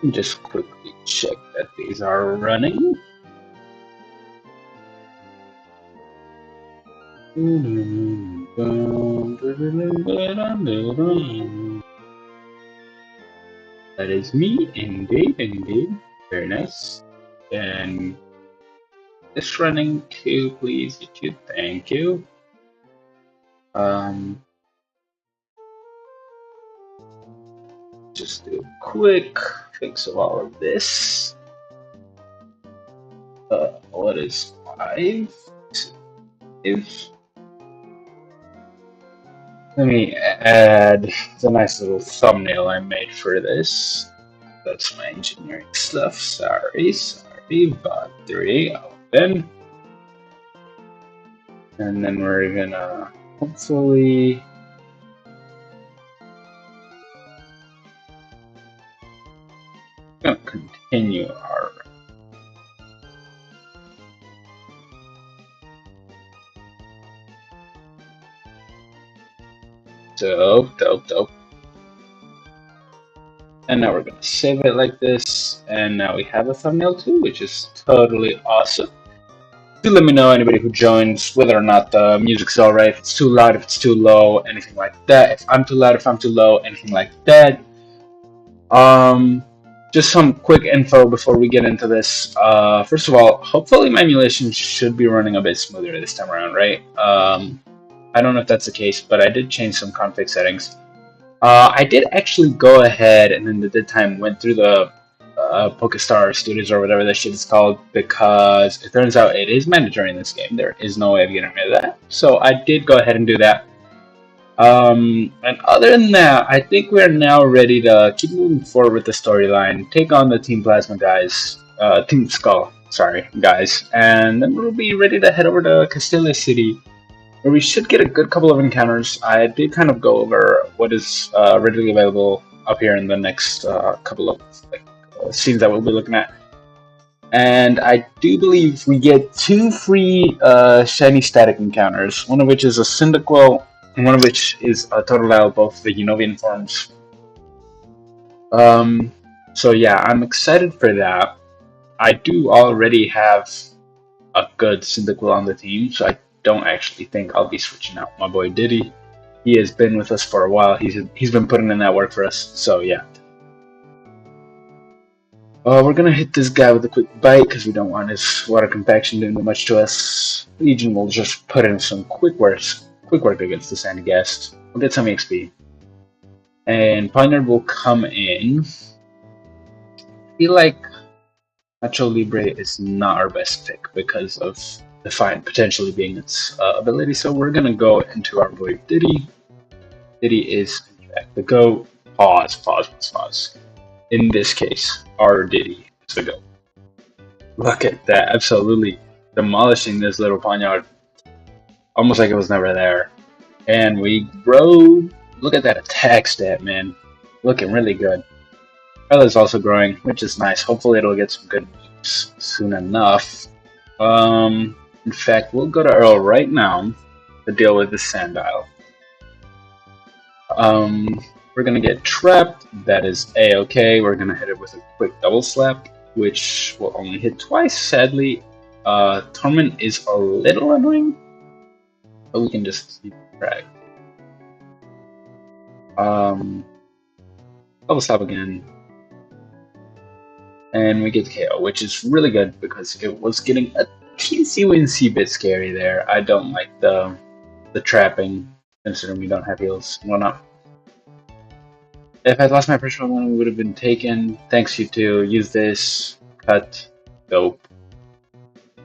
Just quickly check that these are running. That is me, indeed, indeed. Very nice. And this running too, please, YouTube. Thank you. Um, just do a quick fix of all of this. What is 5? If let me add the nice little thumbnail I made for this. That's my engineering stuff. Sorry. Bot 3 open. And then we're gonna hopefully gonna continue our dope. And now we're gonna save it like this, and now we have a thumbnail too, which is totally awesome. Do let me know, anybody who joins, whether or not the music's alright, if it's too loud, if it's too low, anything like that. If I'm too loud, if I'm too low, anything like that. Just some quick info before we get into this. First of all, hopefully my emulation should be running a bit smoother this time around, right? I don't know if that's the case, but I did change some config settings. I did actually go ahead and in the dead time went through the PokeStar Studios or whatever that shit is called, because it turns out it is mandatory in this game. There is no way of getting rid of that. So I did go ahead and do that. And other than that, I think we're now ready to keep moving forward with the storyline, take on the Team Plasma guys, Team Skull, sorry, guys, and then we'll be ready to head over to Castelia City, where we should get a good couple of encounters. I did kind of go over what is readily available up here in the next couple of scenes that we'll be looking at. And I do believe we get 2 free shiny static encounters, one of which is a Cyndaquil, and one of which is a Totodile, both the Unovian forms. So yeah, I'm excited for that. I do already have a good Cyndaquil on the team, so I don't actually think I'll be switching out my boy Diddy. He has been with us for a while. He's been putting in that work for us. So yeah. We're gonna hit this guy with a quick bite because we don't want his water compaction doing too much to us. Legion will just put in some quick work against the Sandy Guest. We'll get some XP. And Pioneer will come in. I feel like Nacho Libre is not our best pick because of Defiant potentially being its ability, so we're gonna go into our boy Diddy. Diddy is, in fact, the GOAT. Pause. In this case, our Diddy is the GOAT. Look at that, absolutely demolishing this little Ponyard. Almost like it was never there. And we grow. Look at that attack stat, man. Looking really good. Ella's also growing, which is nice. Hopefully it'll get some good moves soon enough. In fact, we'll go to Earl right now to deal with the Sandile. We're gonna get trapped. That is a-okay. We're gonna hit it with a quick double slap, which will only hit twice. Sadly, Torment is a little annoying, but we can just keep drag. Double slap again, and we get KO, which is really good because it was getting a teensy-wincy bit scary there. I don't like the trapping, considering we don't have heals and whatnot. If I'd lost my personal one, we would have been taken. Thanks, you two. Use this. Cut. Dope.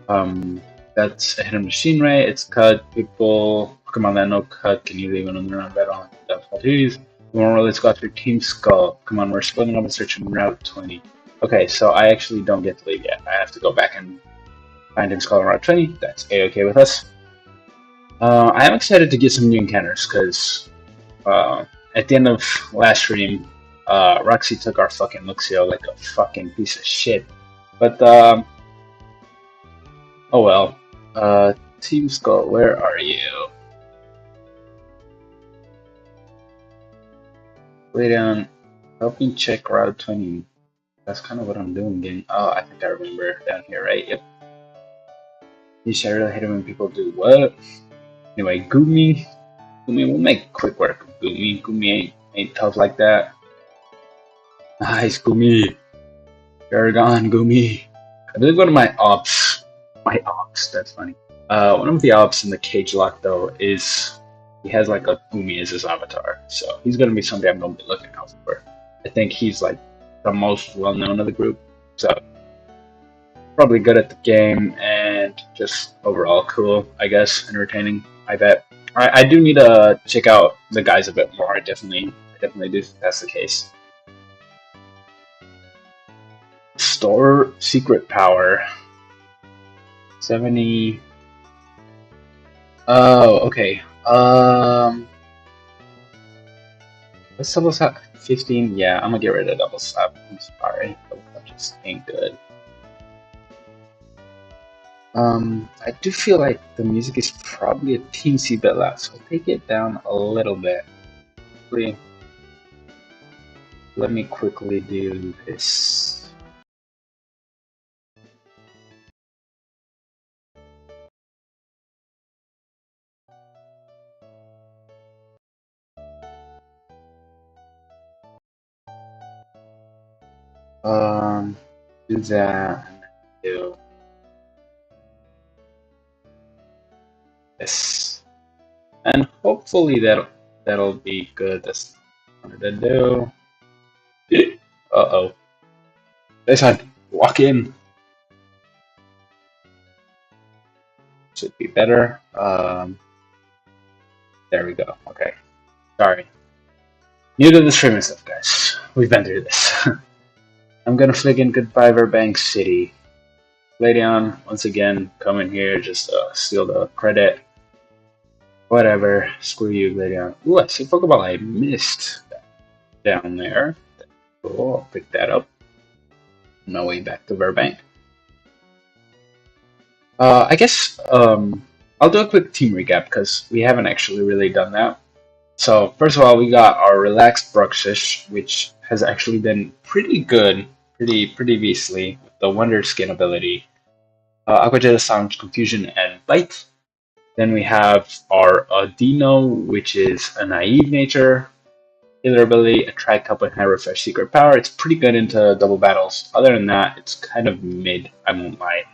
That's a hidden machine ray. It's cut. People. Pokemon that no cut can use even on their own battle. That's what it is. We won't really squad through Team Skull. Come on, we're splitting up and searching Route 20. Okay, so I actually don't get to leave yet. I have to go back and find Team Skull on Route 20. That's a-okay with us. I am excited to get some new encounters because at the end of last stream, Roxy took our fucking Luxio like a fucking piece of shit. But, oh well. Team Skull, where are you? Way down. Help me check Route 20. That's kind of what I'm doing. Oh, I think I remember down here, right? Yep. You should really hate it when people do what? Anyway, Gumi. Gumi, we'll make quick work of Gumi. Gumi ain't tough like that. Nice, Gumi. You're gone, Gumi. I believe one of my ops, that's funny. One of the ops in the cage lock though is he has like a Gumi as his avatar, so he's gonna be somebody I'm gonna be looking out for. I think he's like the most well known of the group, so probably good at the game and just overall cool, I guess, entertaining. I bet. I do need to check out the guys a bit more. I definitely do think that's the case. Store secret power 70. Oh, okay. Let's double slap 15. Yeah, I'm gonna get rid of double slap. I'm sorry, double slap just ain't good. I do feel like the music is probably a teensy bit loud, so I'll take it down a little bit. Quickly- Let me quickly do this. Um, do that and then do this, and hopefully that'll be good. That's what I wanted to do. Uh-oh. This one, walk in. Should be better. There we go. Okay. Sorry. New to the streaming stuff, guys. We've been through this. I'm gonna flick in goodbye Burbank City. Leon, once again, come in here, just steal the credit. Whatever. Screw you, Leon. Ooh, I see a Pokeball I missed down there. Cool, I'll pick that up. On my way back to Burbank. I guess I'll do a quick team recap because we haven't actually really done that. So first of all, we got our relaxed Bruxish, which has actually been pretty good, pretty beastly with the Wonder Skin ability. Aqua Jet Sound, Confusion, and Bite. Then we have our Dino, which is a naive nature. Healer ability, Attract, Help, and High Refresh Secret Power. It's pretty good into double battles. Other than that, it's kind of mid, I won't lie.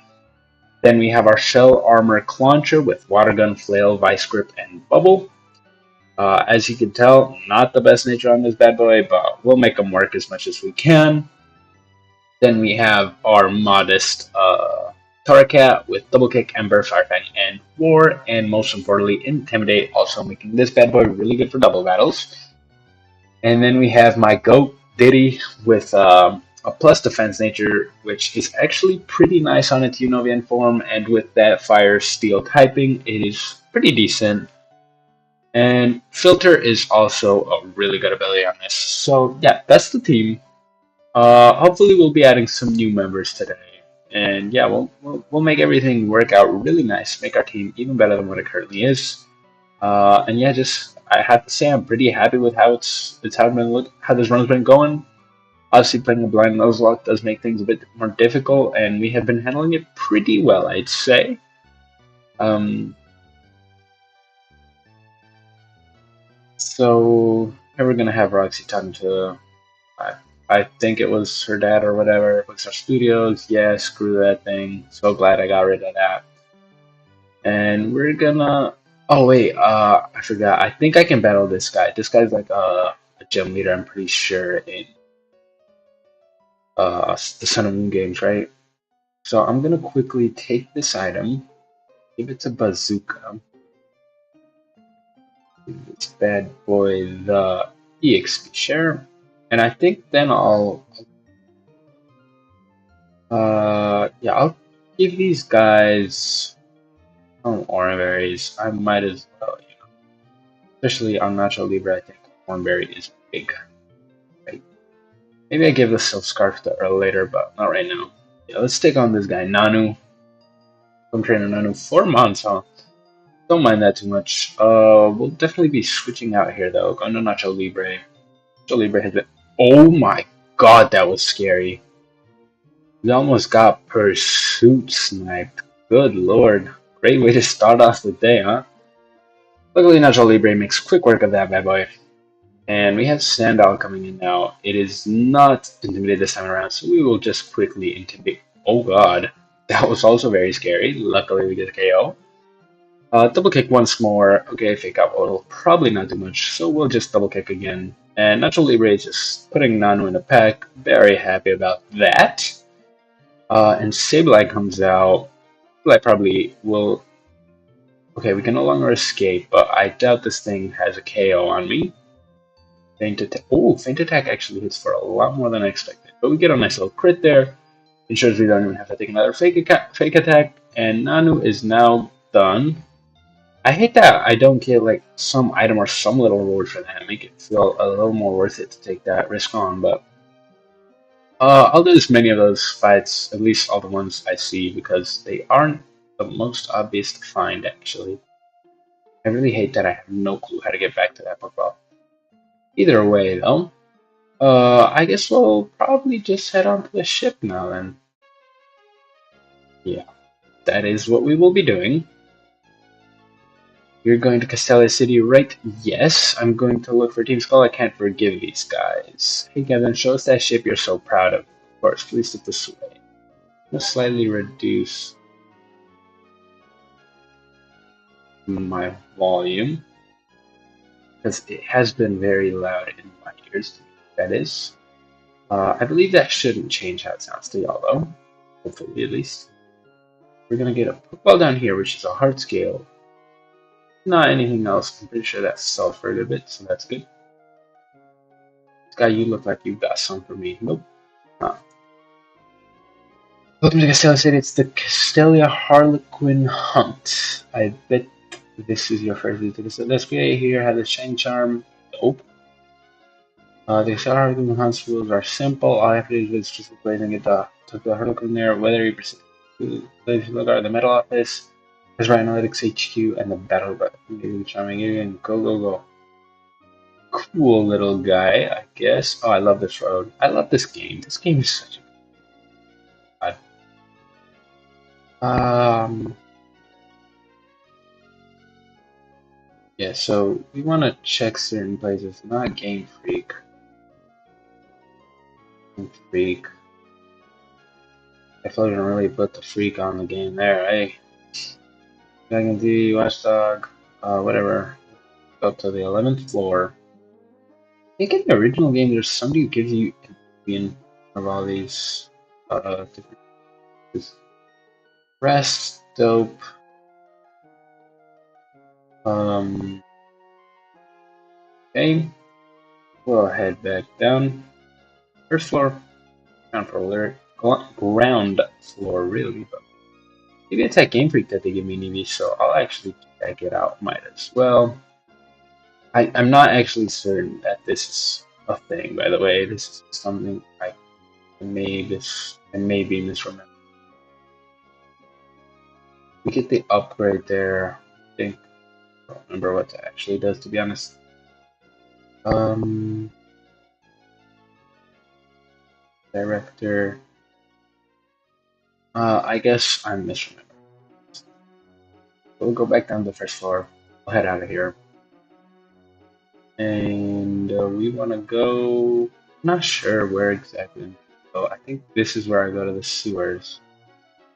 Then we have our Shell Armor Clauncher with Water Gun, Flail, Vice Grip, and Bubble. As you can tell, not the best nature on this bad boy, but we'll make them work as much as we can. Then we have our modest Torracat with Double Kick, Ember, Firefang, and War, and most importantly, Intimidate, also making this bad boy really good for double battles. And then we have my goat, Diddy, with a plus defense nature, which is actually pretty nice on its Unovian form, and with that fire steel typing, it is pretty decent. And Filter is also a really good ability on this. So yeah, that's the team. Hopefully we'll be adding some new members today. And yeah, we'll make everything work out really nice, make our team even better than what it currently is. And yeah, just I have to say I'm pretty happy with how how this run's been going. Obviously, playing a blind Nuzlocke does make things a bit more difficult, and we have been handling it pretty well, I'd say. So here we're gonna have Roxy talking to, I think it was her dad or whatever. Pixar Studios, yeah, screw that thing. So glad I got rid of that. And we're gonna. Oh wait, I forgot. I think I can battle this guy. This guy's like a gym leader. I'm pretty sure in the Sun and Moon games, right? So I'm gonna quickly take this item, give it to Bazooka. Give this bad boy the EXP share, and I think then I'll give these guys some Oranberries. I might as well, especially on Nacho Libre. I think Oranberry is big. Right? Maybe I give the Silk Scarf to Earl later, but not right now. Yeah, let's take on this guy, Nanu. From Trainer Nanu, 4 months, huh? Don't mind that too much. We'll definitely be switching out here though. Going to Nacho Libre. Nacho Libre has been. Oh my god, that was scary. We almost got pursuit sniped. Good lord. Great way to start off the day, huh? Luckily, Nacho Libre makes quick work of that bad boy. And we have Sandal coming in now. It is not Intimidate this time around, so we will just quickly Intimidate. Oh god. That was also very scary. Luckily, we get a KO. Double kick once more. Okay, fake out will probably not do much, so we'll just double kick again. And Nacho Libre is just putting Nanu in the pack. Very happy about that. And Sableye comes out. Sableye probably will. Okay, we can no longer escape, but I doubt this thing has a KO on me. Feint attack. Oh, feint attack actually hits for a lot more than I expected. But we get a nice little crit there. Ensures we don't even have to take another fake attack. And Nanu is now done. I hate that I don't get like some item or some little reward for that. Make it feel a little more worth it to take that risk on. But I'll do as many of those fights, at least all the ones I see, because they aren't the most obvious to find actually. I really hate that I have no clue how to get back to that Pokeball. Either way, though, I guess we'll probably just head on to the ship now then. Yeah, that is what we will be doing. You're going to Castelia City, right? Yes, I'm going to look for Team Skull. I can't forgive these guys. Hey Kevin, show us that ship you're so proud of. Of course, please look this way. I'll slightly reduce my volume because it has been very loud in my ears. That is. I believe that shouldn't change how it sounds to y'all, though. Hopefully, at least. We're gonna get a Pokeball down here, which is a heart scale. Not anything else. I'm pretty sure that's self for a good bit, so that's good. Guy, you look like you got some for me. Nope. Huh. Welcome to Castelia City. It's the Castelia Harlequin Hunt. I bet this is your first visit to this. Let's be here. Have the Shine Charm. Nope. The Castelia Harlequin Hunt's rules are simple. All I have to do is just blazing it to the Harlequin there. Whether you proceed to the Metal Office, there's right Analytics HQ, and the Battle Button. Charming and go. Cool little guy, I guess. Oh, I love this road. I love this game. This game is such a yeah, so we want to check certain places. Not Game Freak. Game Freak. I feel like I really put the freak on the game there, eh? Dragon D, Watchdog, whatever. Up to the 11th floor. I think in the original game, there's somebody who gives you an of all these different rest, dope. Okay, we'll head back down. First floor, ground floor, really. But maybe it's that Game Freak that they give me an EV, so I'll actually check it out. Might as well. I'm not actually certain that this is a thing, by the way. This is something I may be misremembering. We get the upgrade there. I think I don't remember what that actually does, to be honest. Director. I guess I'm misremembering. We'll go back down to the first floor. We'll head out of here. And we want to go. Not sure where exactly. So I think this is where I go to the sewers.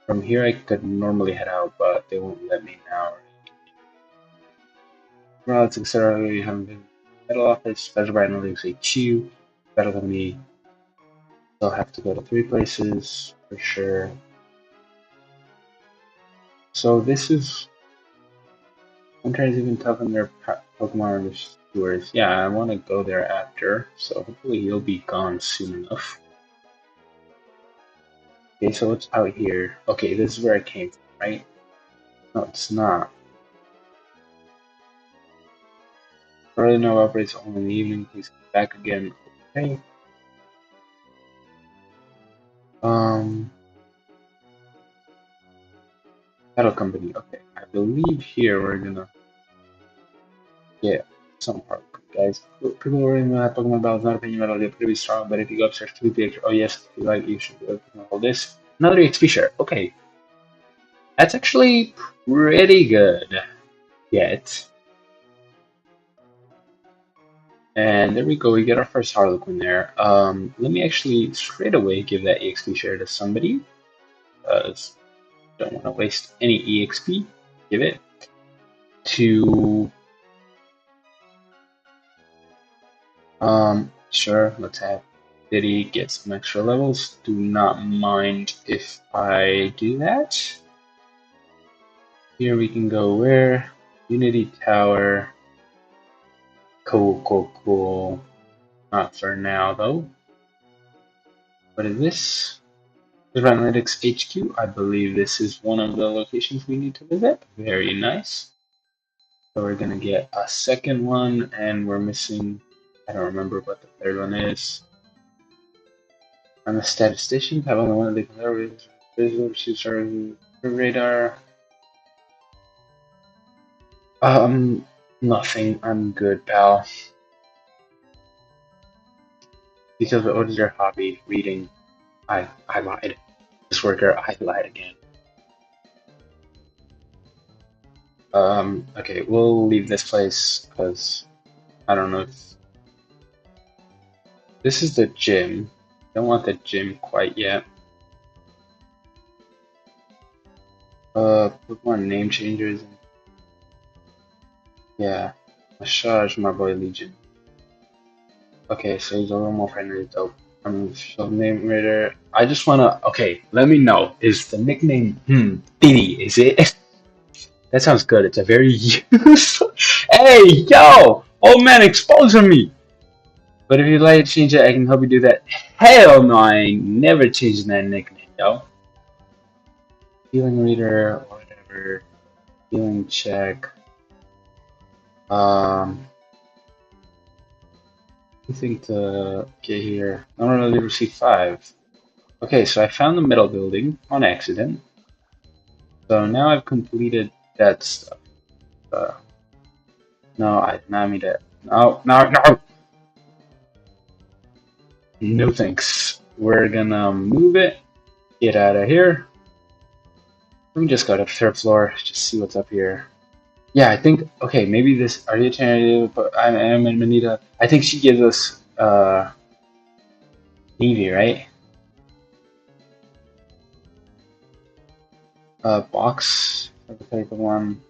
From here, I could normally head out, but they won't let me now. Well, it's etc. You haven't been Metal Office, Special Bright Analytics HQ. Better than me. They'll have to go to 3 places for sure. So this is. Sometimes even toughen their Pokemon in the sewers. Yeah, I want to go there after, so hopefully he'll be gone soon enough. Okay, so it's out here. Okay, this is where I came from, right? No, it's not. Early no operates only in the evening. Please come back again. Okay. Battle Company. Okay, I believe here we're gonna. Yeah, Some part, guys. People worry that Pokemon Battle is not a opinion battle. They're pretty strong, but if you go upstairs, please be extra. Oh yes, if you like, you should go all this. Another XP share. Okay, that's actually pretty good. Yet, and there we go. We get our first Harlequin there. Let me actually straight away give that EXP share to somebody, because don't want to waste any EXP. Give it to sure, let's have Diddy get some extra levels. Do not mind if I do that. Here we can go where? Unity Tower. Cool, cool, cool. Not for now though. What is this? The Analytics HQ. I believe this is one of the locations we need to visit. Very nice. So we're gonna get a second one, and we're missing. I don't remember what the third one is. I'm a statistician. Have only one of the visual shoots our radar. Nothing. I'm good, pal. Because what is your hobby? Reading. I lied. This worker, I lied again. Okay, we'll leave this place because I don't know if this is the gym. Don't want the gym quite yet. Put more name changers. Yeah, massage my boy Legion. Okay, so he's a little more friendly though. So name raider. I just wanna. Okay, let me know. Is the nickname Diddy? Is it? That sounds good. It's a very useful. Hey, yo! Old man exposing me! But if you'd like to change it, I can help you do that. Hell no, I ain't never changing that nickname, yo. Healing reader, whatever. Healing check. I think to get here. I don't really receive 5. Okay, so I found the metal building on accident. So now I've completed that stuff. No, I did not mean that. No, no, no! No thanks. We're gonna move it. Get out of here. Let me just go to the 3rd floor. Just see what's up here. Yeah, I think. Okay, maybe this. Are you trying to? I'm in Manita. I think she gives us Navy, right? Box for the type of one.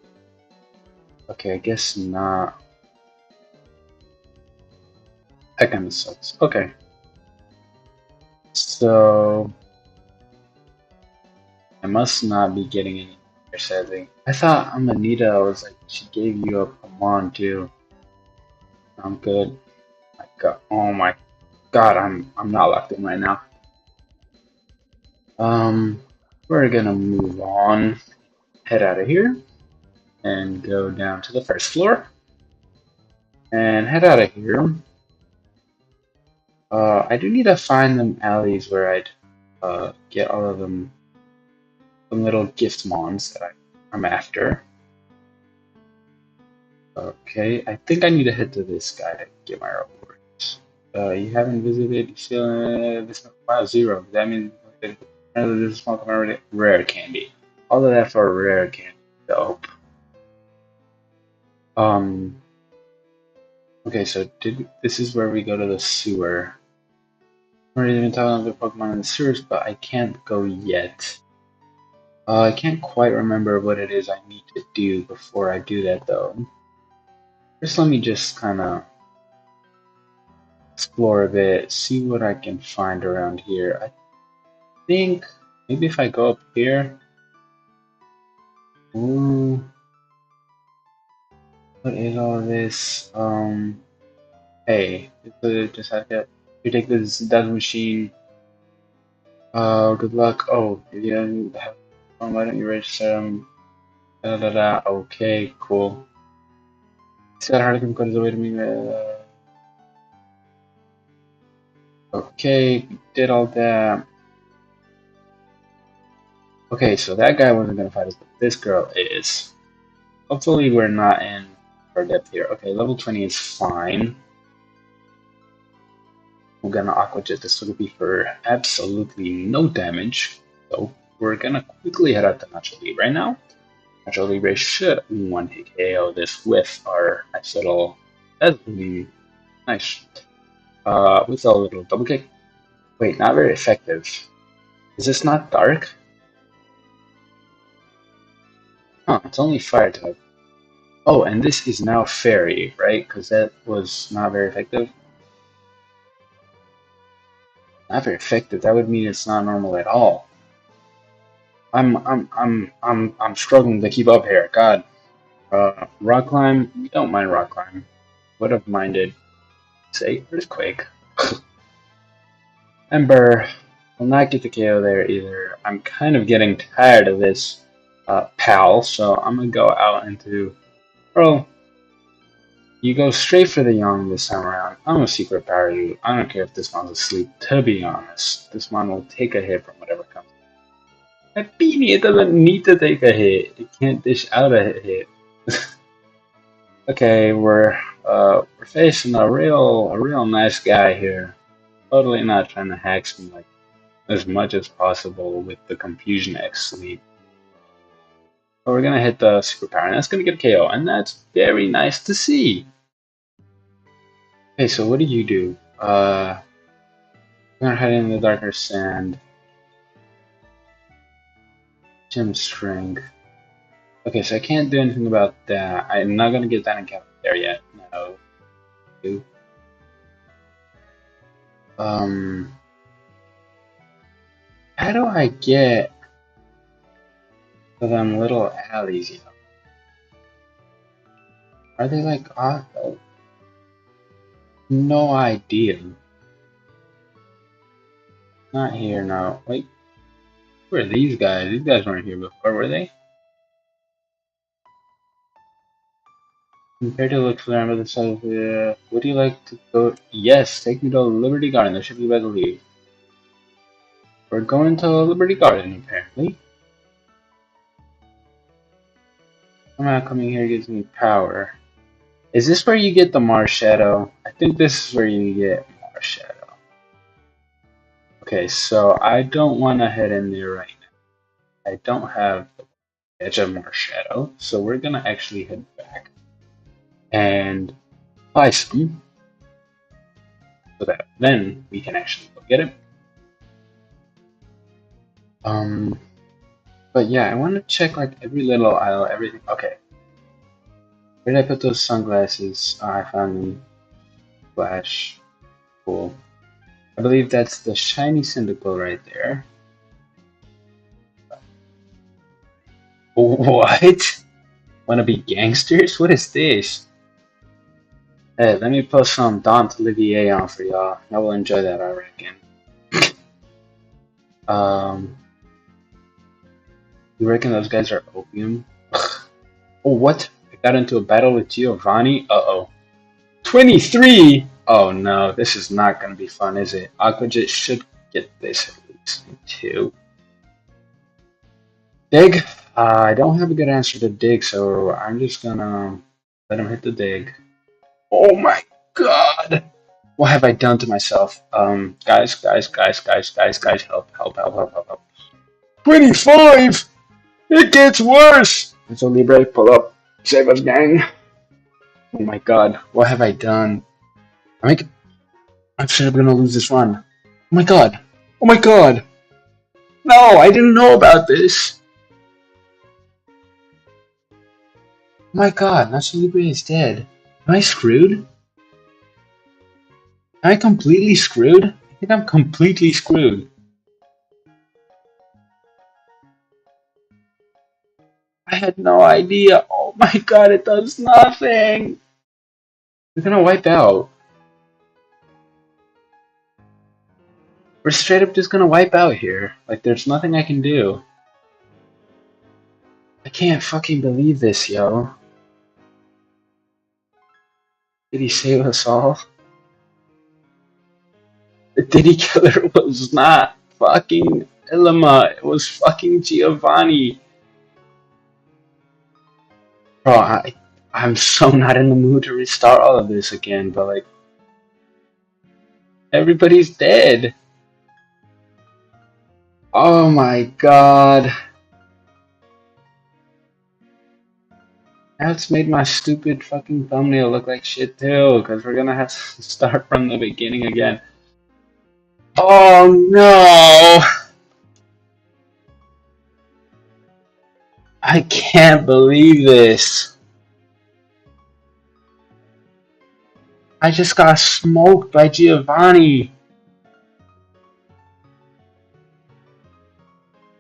Okay, I guess not. That kind of sucks. Okay. So I must not be getting any here, sadly. I thought Amanita was like she gave you a command too. I'm good. My God, oh my God, I'm not locked in right now. We're gonna move on. Head out of here and go down to the 1st floor and head out of here. I do need to find them alleys where I'd get all of them, some little gift mons that I'm after. Okay, I think I need to head to this guy to get my rewards. You haven't visited this wow 0. That means there's a small amount rare candy. All of that for rare candy. Dope. Okay, so this is where we go to the sewer. We're even talking about Pokemon in the sewers, but I can't go yet. I can't quite remember what it is I need to do before I do that, though. First, let me just kind of explore a bit, see what I can find around here. I think maybe if I go up here. Ooh, what is all this? Hey, just have to. You take this death machine. Good luck. Oh, yeah. Why don't you register them? Da da da. Okay, cool. Said Harlequin code is a way to meet. Okay, did all that. Okay, so that guy wasn't gonna fight us, but this girl is. Hopefully, we're not in our depth here. Okay, level 20 is fine. We're gonna Aqua Jet this little be for absolutely no damage. So we're gonna quickly head out to Nacho Libre now. Nacho Libre should one-hit KO this with our nice little... That's really nice. With a little double kick. Wait, not very effective. Is this not dark? Huh, it's only fire type. Oh, and this is now fairy, right? Because that was not very effective. Not very effective. That would mean it's not normal at all. I'm struggling to keep up here. God. Rock climb. We don't mind rock climb. Would have minded. Say earthquake. Ember. Will not get the KO there either. I'm kind of getting tired of this pal, so I'm gonna go out into. Bro, you go straight for the young this time around. I'm gonna secret power you. I don't care if this one's asleep. To be honest, this one will take a hit from whatever comes. That beanie, it doesn't need to take a hit. It can't dish out a hit. Okay, we're facing a real nice guy here. Totally not trying to hack me like as much as possible with the Confusion X sleep. But we're gonna hit the superpower, and that's gonna get a KO, and that's very nice to see. Okay, so what do you do? We're gonna head in the darker sand. Gem string. Okay, so I can't do anything about that. I'm not gonna get that encounter there yet. No. How do I get to them little alleys, you know? Are they like off? Oh, no idea. Not here, no. Wait. Who are these guys? These guys weren't here before, were they? Compared to look for them on the side of the... Would you like to go? Yes, take me to Liberty Garden. There should be by the lead. We're going to Liberty Garden, apparently. Somehow coming here gives me power. Is this where you get the Mars Shadow? I think this is where you get Mars Shadow. Okay, so I don't want to head in there right now. I don't have the edge of Mars Shadow, so we're going to actually head back and buy some so that then we can actually go get it. But yeah, I want to check like every little aisle, everything. Okay. Where did I put those sunglasses? Oh, I found them. Flash. Cool. I believe that's the shiny Cyndaquil right there. What? Wanna be gangsters? What is this? Hey, let me post some Dante Olivier on for y'all. Y'all will enjoy that, I reckon. You reckon those guys are opium? Oh, what? I got into a battle with Giovanni? Uh-oh. 23! Oh no, this is not gonna be fun, is it? Aquajet should get this at least. 2. Dig? I don't have a good answer to dig, so I'm just gonna let him hit the dig. Oh my god! What have I done to myself? Guys, help. 25! It gets worse! And so Libre, pull up. Save us, gang. Oh my god, what have I done? I'm sure I'm gonna lose this run. Oh my god! Oh my god! No, I didn't know about this! Oh my god, Nacho Libre is dead. Am I screwed? Am I completely screwed? I think I'm completely screwed. I had no idea. Oh my god, it does nothing! We're gonna wipe out. We're straight up just gonna wipe out here. Like, there's nothing I can do. I can't fucking believe this, yo. Did he save us all? The Diddy killer was not fucking Ilima. It was fucking Giovanni. Bro, I'm so not in the mood to restart all of this again, but like everybody's dead. Oh my god. That's made my stupid fucking thumbnail look like shit too, because we're gonna have to start from the beginning again. Oh no! I can't believe this. I just got smoked by Giovanni.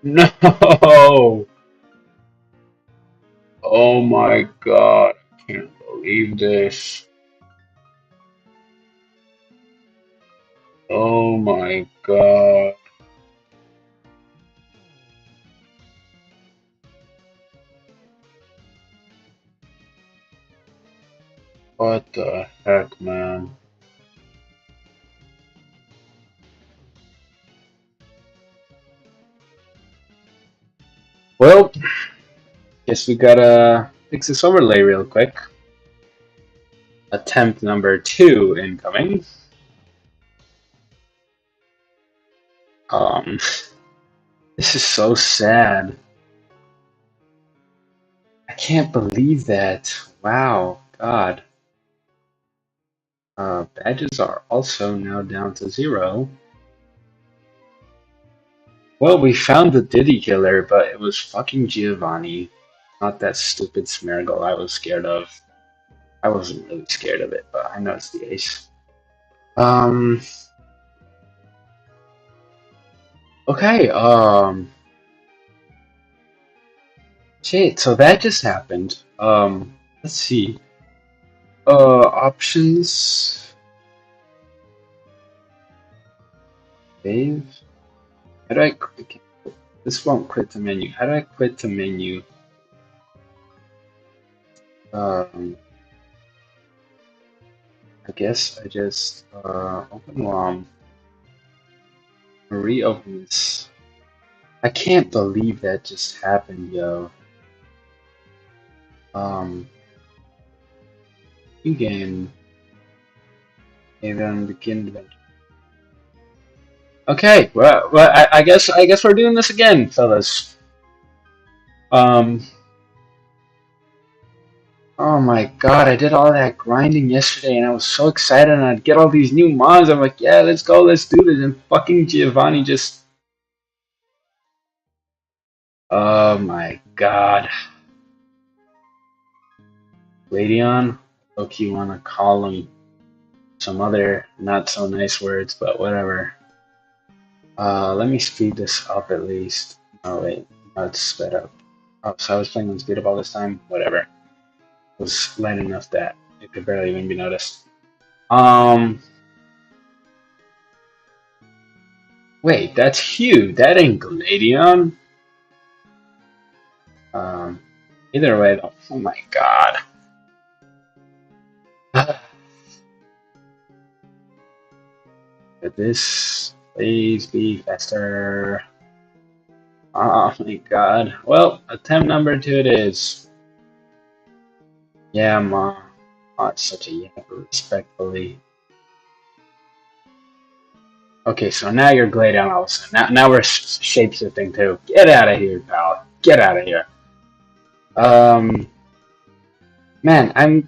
No! Oh my god. I can't believe this. Oh my god. What the heck, man? Well, guess we gotta fix this overlay real quick. Attempt number 2 incoming. Um, this is so sad. I can't believe that. Wow, God. Badges are also now down to 0. Well, we found the Diddy killer, but it was fucking Giovanni. Not that stupid Smeargle I was scared of. I wasn't really scared of it, but I know it's the ace. Okay, shit, so that just happened. Let's see. Options. Save. How do I quit? This won't quit the menu. How do I quit the menu? I guess I just open ROM, reopen this. I can't believe that just happened, yo. New game. Okay, then begin adventure. Okay, well, I guess we're doing this again, fellas. Oh my god, I did all that grinding yesterday and I was so excited and I'd get all these new mods. I'm like, yeah, let's go, let's do this. And fucking Giovanni just. Oh my god. Radeon? Look, you wanna call him some other not so nice words, but whatever. Let me speed this up at least. Oh wait, no, it's sped up. Oh, so I was playing on speed up all this time? Whatever. It was light enough that it could barely even be noticed. Wait, that's Hugh. That ain't Gladion. Um, Either way, though. Oh my god. Could this please be faster? Oh my god. Well, attempt number 2 it is. Yeah, Ma. Oh, it's such a yap, respectfully. Okay, so now you're Gladion all of a sudden. Now we're shape-shifting too. Get out of here, pal. Get out of here. Man, I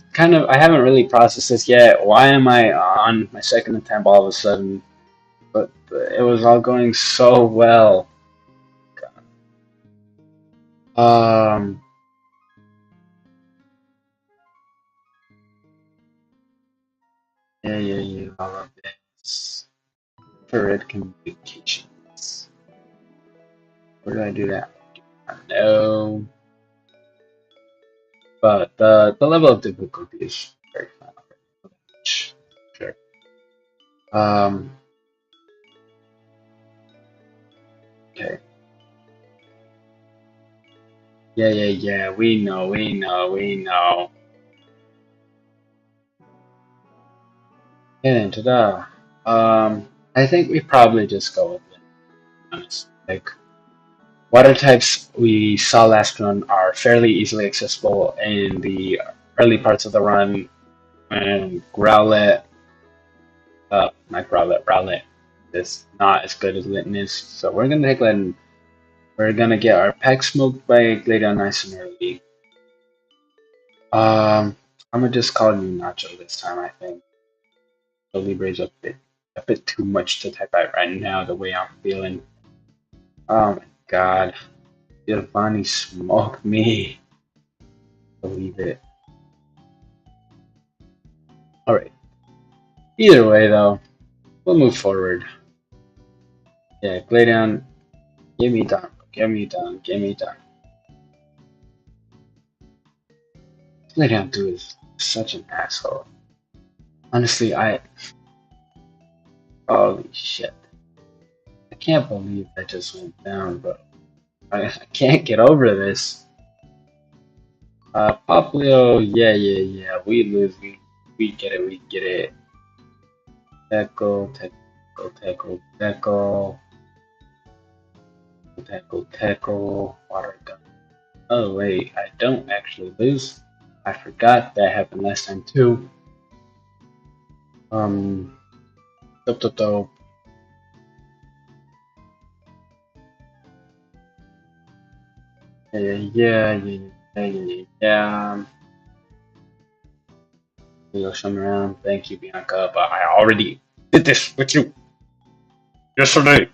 haven't really processed this yet. Why am I on my second attempt all of a sudden? But it was all going so well. Um, yeah, all of this. Infrared communications. Where did I do that? I don't know. But the level of difficulty is very fine. Sure. Okay. Yeah. We know. Get into the. I think we probably just go with it. Honest. Like, water types we saw last run are fairly easily accessible in the early parts of the run and Growlithe, not Growlithe, Rowlet is not as good as Litten is. So we're gonna take Litten. We're gonna get our pack smoked by Gladeon nice and early. I'm gonna just call you Nacho this time. I think the Libre's a bit too much to type out right now. The way I'm feeling. Oh my God, Giovanni smoked me. Believe it. All right. Either way, though, we'll move forward. Yeah, Gladeon, give me done, give me done, give me done. Gladeon dude is such an asshole. Honestly, holy shit. I can't believe that just went down, bro. I can't get over this. Poplio, yeah. We lose. We get it. We get it. Tackle, tackle, tackle, tackle, tackle, tackle. Water gun. Oh wait, I don't actually lose. I forgot that happened last time too. Dope, dope, dope. Yeah. You'll show me around. Thank you, Bianca. But I already did this with you yesterday.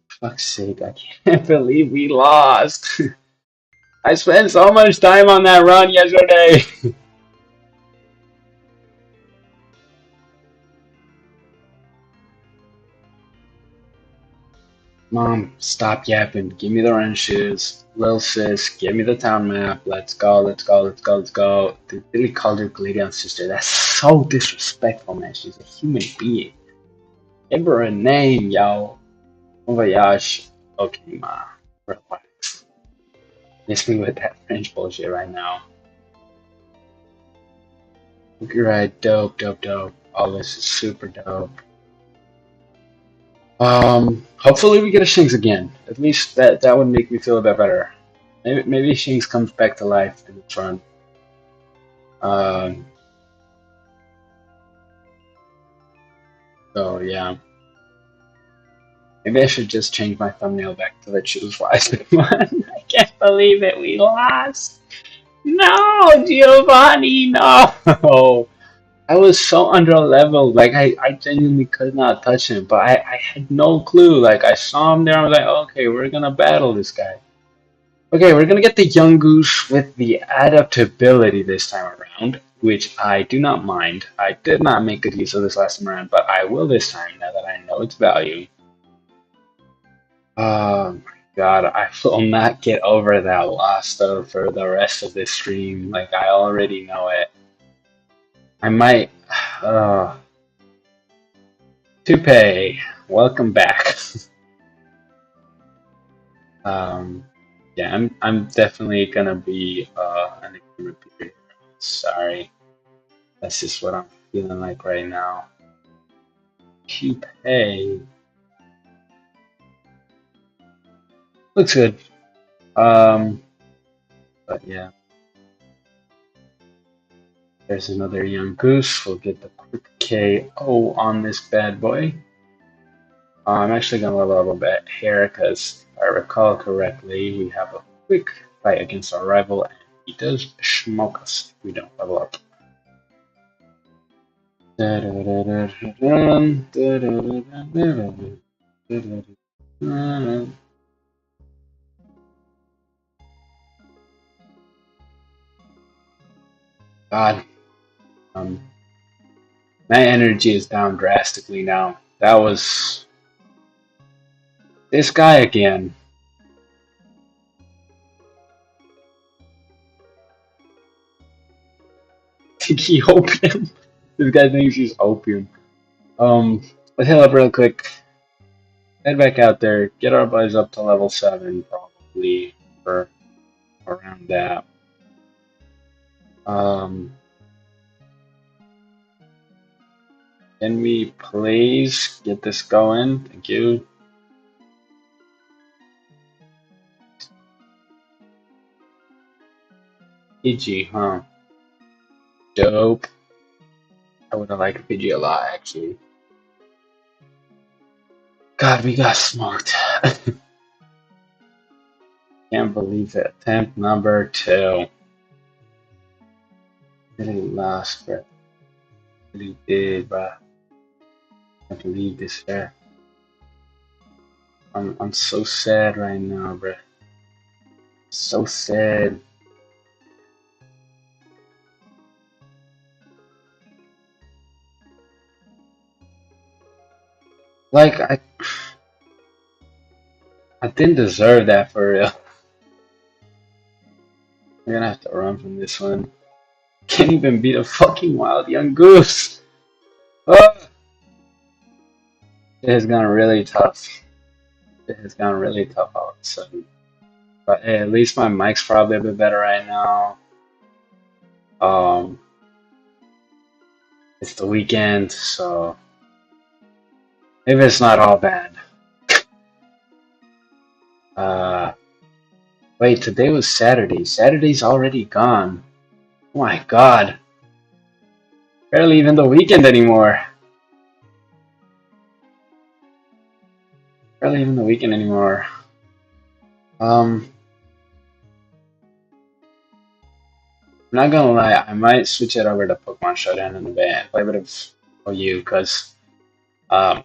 Fuck's sake, I can't believe we lost. I spent so much time on that run yesterday. Mom, stop yapping. Give me the run shoes. Lil sis, give me the town map. Let's go, let's go, let's go, let's go. They really called her Gladion sister. That's so disrespectful, man. She's a human being. Give her a name, yo. Oh my gosh. Okay, ma. Relax. Miss me with that French bullshit right now. You're right. Dope, dope, dope. All this is super dope. Hopefully we get a Shinx again. At least that would make me feel a bit better. Maybe Shinx comes back to life in this run. Um, so yeah. Maybe I should just change my thumbnail back to the choose wisely one. I can't believe it. We lost. No, Giovanni, no. I was so under leveled. Like I genuinely could not touch him, but I had no clue. Like I saw him there, I was like, okay, we're gonna battle this guy. Okay, we're gonna get the young goose with the adaptability this time around, which I do not mind. I did not make good use of this last time around, but I will this time now that I know its value. Oh my god, I will not get over that loss though for the rest of this stream. Like I already know it. I might. Toupee, welcome back. Yeah, I'm definitely gonna be an repeater. Sorry, that's just what I'm feeling like right now. Toupee looks good. But yeah, there's another young goose. We'll get the quick KO on this bad boy. I'm actually gonna level up a bit here because if I recall correctly, we have a quick fight against our rival, and he does smoke us if we don't level up. God, my energy is down drastically now. That was this guy again. Think he opium? This guy thinks he's opium. Let's heal up real quick. Head back out there. Get our boys up to level 7, probably, or around that. Can we please get this going? Thank you. PG, huh? Dope. I would have liked PG a lot, actually. God, we got smoked. Can't believe it. Attempt number 2. Really lost, bro. Really did, bro. Can't believe this here. I'm so sad right now, bro. So sad. Like I didn't deserve that for real. We're gonna have to run from this one. Can't even beat a fucking wild young goose. Oh, it has gone really tough. It has gone really tough all of a sudden. But hey, at least my mic's probably a bit better right now. Um, it's the weekend, so maybe it's not all bad. Uh, wait, today was Saturday. Saturday's already gone. Oh my god. Barely even the weekend anymore. Barely even the weekend anymore. I'm not gonna lie, I might switch it over to Pokemon Showdown in a bit and play a bit of OU because um,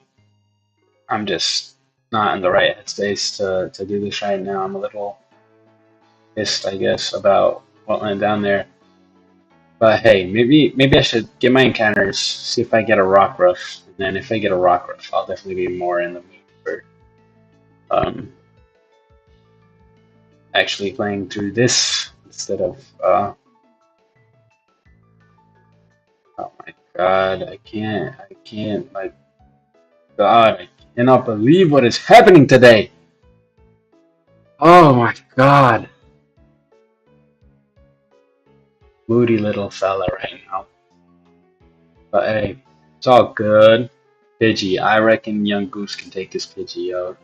I'm just not in the right headspace to do this right now. I'm a little pissed, I guess, about what went down there. But hey, maybe I should get my encounters, see if I get a rock rush, and then if I get a rock rush, I'll definitely be more in the mood for um, actually playing through this instead of oh my god, I can't like God, I cannot believe what is happening today. Oh my god, moody little fella right now. But hey, it's all good. Pidgey, I reckon Young Goose can take this Pidgey out.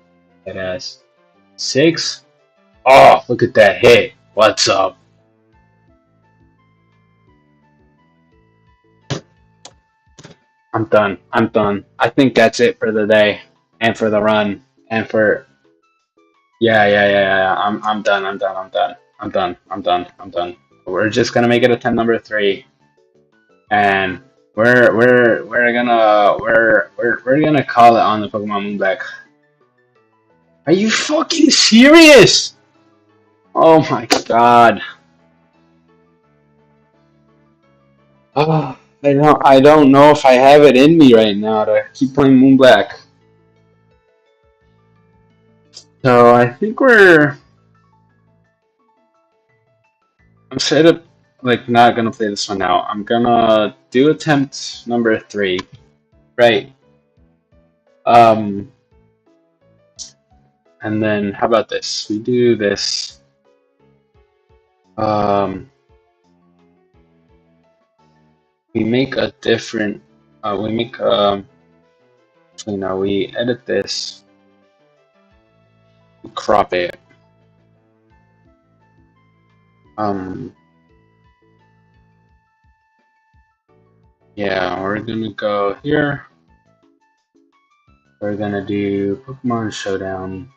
It has 6. Oh, look at that hit. What's up? I'm done. I'm done. I think that's it for the day and for the run and for yeah. I'm done. I'm done. I'm done. I'm done. I'm done. I'm done. We're just gonna make it a 10 number 3, and we're gonna call it on the Pokemon Moonback. Are you fucking serious? Oh my god. Oh, I don't know if I have it in me right now to keep playing Moonblack. So I think I'm straight up like not gonna play this one now. I'm gonna do attempt number 3. Right. Um and then how about this? We do this. Um we make a different we make we edit this, crop it. Um yeah, we're gonna go here. We're gonna do Pokemon Showdown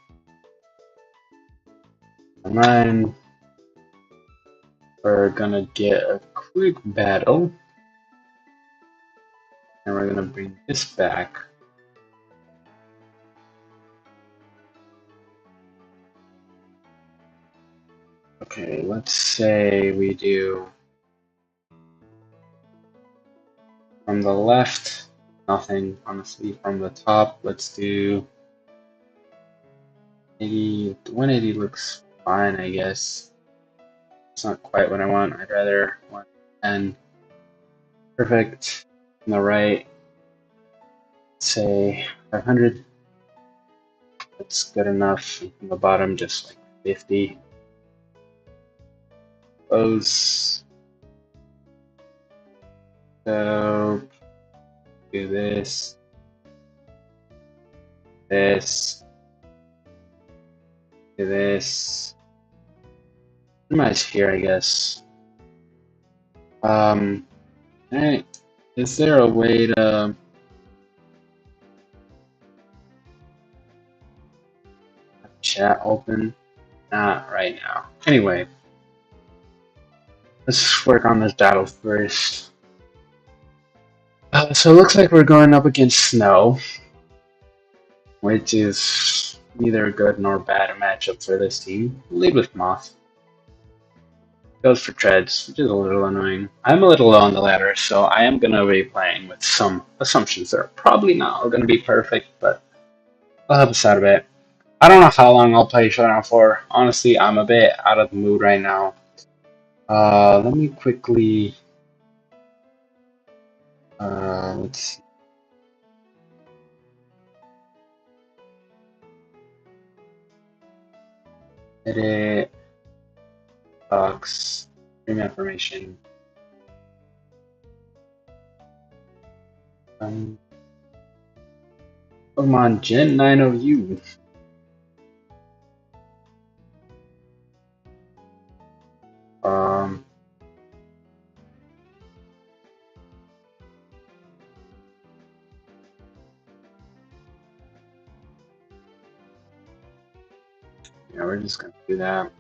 online. We're gonna get a quick battle. And we're gonna bring this back. Okay, let's say we do from the left, nothing, honestly. From the top, let's do 80, 180 looks fine, I guess. It's not quite what I want. I'd rather 110. Perfect. On the right, say 500. That's good enough. On the bottom, just like 50. Close. So, do this. This. Do this. Pretty much here, I guess. Um, hey, is there a way to chat open? Not right now. Anyway, let's work on this battle first. So it looks like we're going up against Snow, which is neither a good nor bad matchup for this team. Lead with Moth. Goes for Treads, which is a little annoying. I'm a little low on the ladder, so I am going to be playing with some assumptions that are probably not all going to be perfect, but I'll help us out a bit. I don't know how long I'll play Showdown for. Honestly, I'm a bit out of the mood right now. Let me quickly... let's see. Edit. Box. Stream information. Pokemon Gen 9 of you. Um, yeah, we're just gonna do that.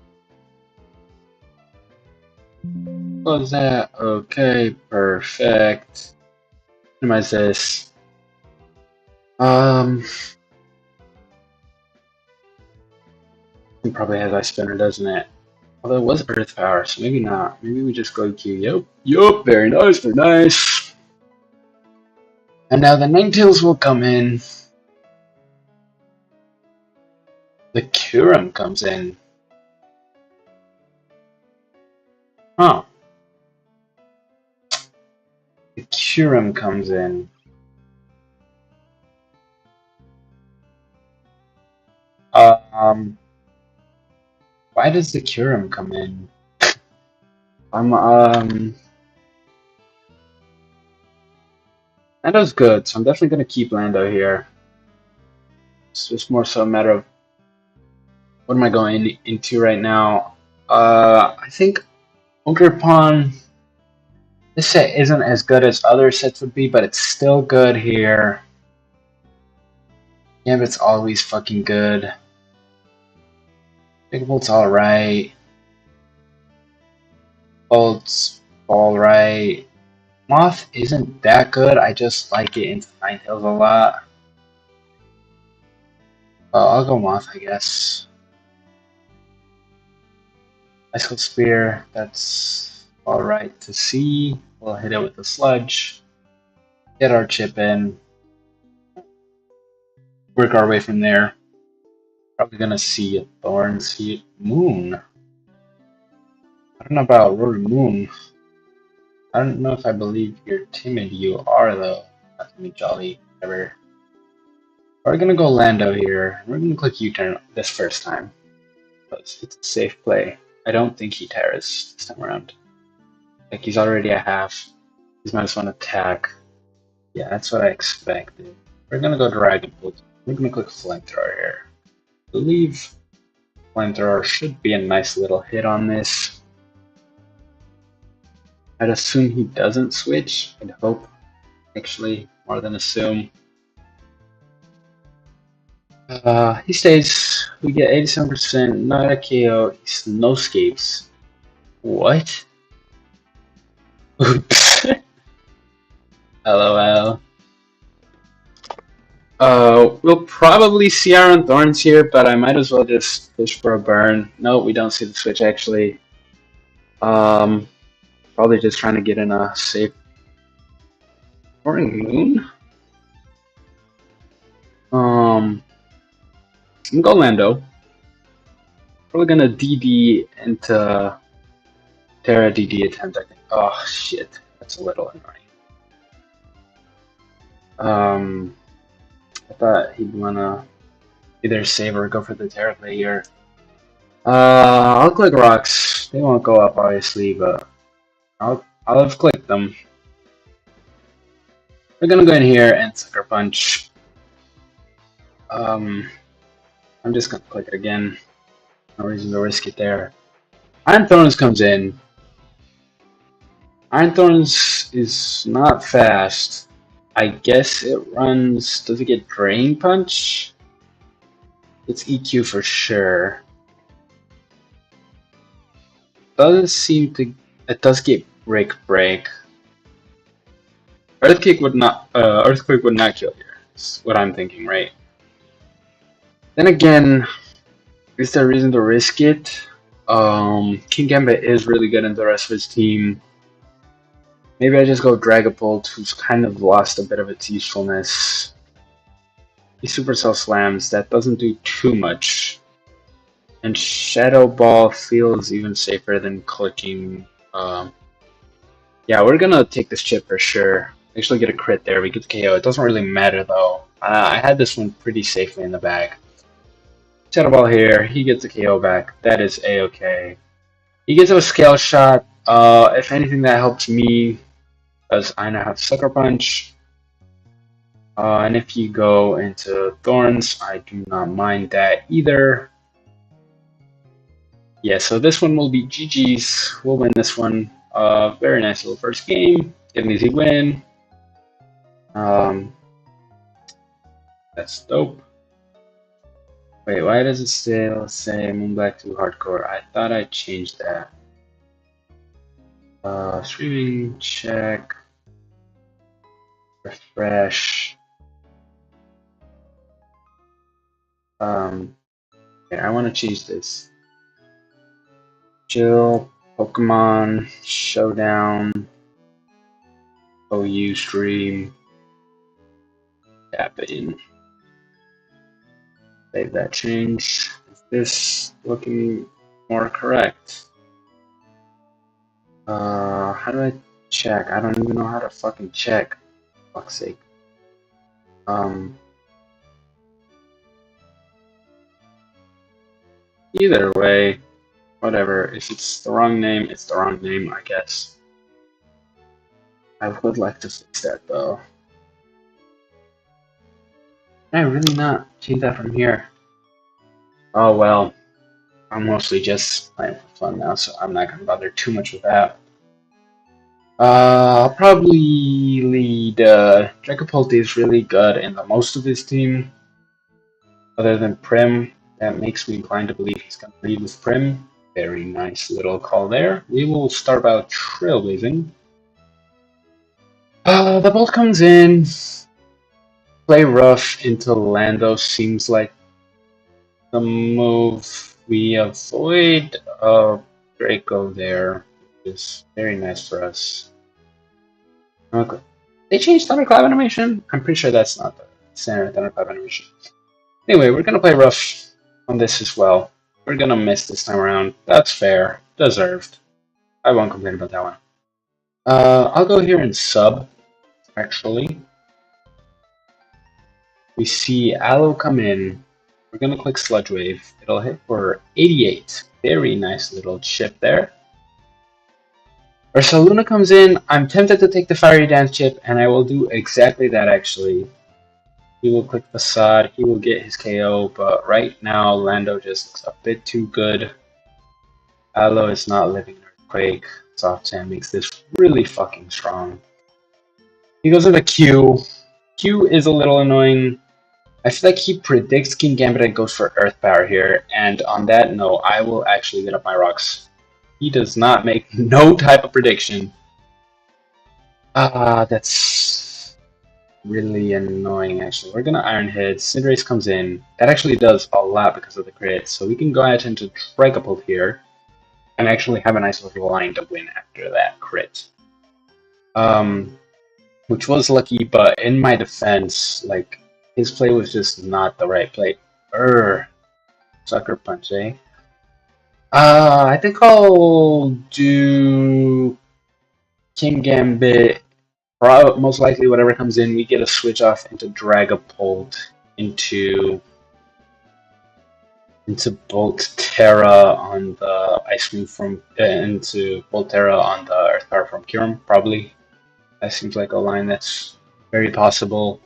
Close that. Okay, perfect. Minimize this. It probably has Ice Spinner, doesn't it? Although it was Earth Power, so maybe not. Maybe we just go Q. Yup. Yup, very nice, very nice. And now the Ninetales will come in. The Kyurem comes in. Huh. The Kyurem comes in. Why does the Kyurem come in? Lando's good, so I'm definitely gonna keep Lando here. It's just more so a matter of what am I going into right now. I think Ogerpon. This set isn't as good as other sets would be, but it's still good here. Yeah, but it's always fucking good. Big Bolt's alright. Bolt's alright. Moth isn't that good, I just like it into Ninetales a lot. I'll go Moth, I guess. Icicle Spear, that's alright to see. We'll hit it with the Sludge. Get our chip in. Work our way from there. Probably gonna see a Thorns here. Moon. I don't know about Rory Moon. I don't know if I believe you're timid. You are, though. Not to be jolly. Whatever. We're gonna go Lando here. We're gonna click U-turn this first time. Because it's a safe play. I don't think he tears this time around. Like, he's already a half. He's minus one attack. Yeah, that's what I expected. We're gonna go Dragon Bolt. We're gonna click Flamethrower here. I believe Flamethrower should be a nice little hit on this. I'd assume he doesn't switch. I'd hope. Actually, more than assume. He stays. We get 87%, not a KO. He's no escapes. What? Oops. LOL. We'll probably see Iron Thorns here, but I might as well just fish for a burn. No, we don't see the switch actually. Probably just trying to get in a safe Roaring Moon. I'm gonna go Lando. Probably gonna DD into Terra DD attempt, I think. Oh shit, that's a little annoying. I thought he'd wanna either save or go for the Terra play here. I'll click rocks. They won't go up obviously, but I'll have clicked them. We're gonna go in here and Sucker Punch. I'm just gonna click it again. No reason to risk it there. Iron Thorns comes in. Iron Thorns is not fast. I guess it runs. Does it get Drain Punch? It's EQ for sure. Doesn't seem to. It does get Break. Earthquake would not kill here. That's what I'm thinking, right? Then again, is there a reason to risk it? King Gambit is really good in the rest of his team. Maybe I just go Dragapult, who's kind of lost a bit of its usefulness. He Supercell slams, that doesn't do too much. And Shadow Ball feels even safer than clicking. Yeah, we're gonna take this chip for sure. Actually get a crit there, we get the KO. It doesn't really matter though. I had this one pretty safely in the bag. Shadow Ball here, he gets the KO back. That is A-okay. He gets a scale shot. If anything, that helps me, as I now have Sucker Punch. And if you go into Thorns, I do not mind that either. Yeah, so this one will be GG's. We'll win this one. Very nice little first game. Get an easy win. That's dope. Wait, why does it still say Moonblack 2 Hardcore? I thought I changed that. Streaming check. Refresh. Okay, I want to change this. Jill, Pokemon, Showdown, OU stream, tap in. Save that change. Is this looking more correct? How do I check? I don't even know how to fucking check. For fuck's sake. Either way, whatever. If it's the wrong name, it's the wrong name, I guess. I would like to fix that though. Can I really not change that from here? Oh well. I'm mostly just playing for fun now, so I'm not gonna bother too much with that. I'll probably lead. Dragapult is really good in the most of his team, other than Prim. That makes me inclined to believe he's gonna lead with Prim. Very nice little call there. We will start by Trailblazing. The bolt comes in. Play rough into Lando seems like the move. We avoid Draco there, which is very nice for us. Okay. They changed Thunderclap animation? I'm pretty sure that's not the standard Thunderclap animation. Anyway, we're gonna play rough on this as well. We're gonna miss this time around. That's fair. Deserved. I won't complain about that one. I'll go here and sub, actually. We see Aloe come in. We're gonna click Sludge Wave. It'll hit for 88. Very nice little chip there. Ursaluna comes in. I'm tempted to take the Fiery Dance chip, and I will do exactly that actually. He will click Facade. He will get his KO, but right now Lando just looks a bit too good. Aloe is not living in Earthquake. Soft Sand makes this really fucking strong. He goes into Q. Q is a little annoying. I feel like he predicts King Gambit and goes for Earth Power here, and on that note, I will actually get up my rocks. He does not make no type of prediction. That's really annoying, actually. We're gonna Iron Head. Cinderace comes in. That actually does a lot because of the crit, so we can go ahead into Dragapult here, and actually have a nice little line to win after that crit. Which was lucky, but in my defense, like, his play was just not the right play. Sucker Punch, eh? I think I'll do King Gambit. Most likely, whatever comes in, we get a switch off into Dragapult, into Volterra on the Ice Cream from, into Volterra on the Earth Power from Kyurem, probably. That seems like a line that's very possible.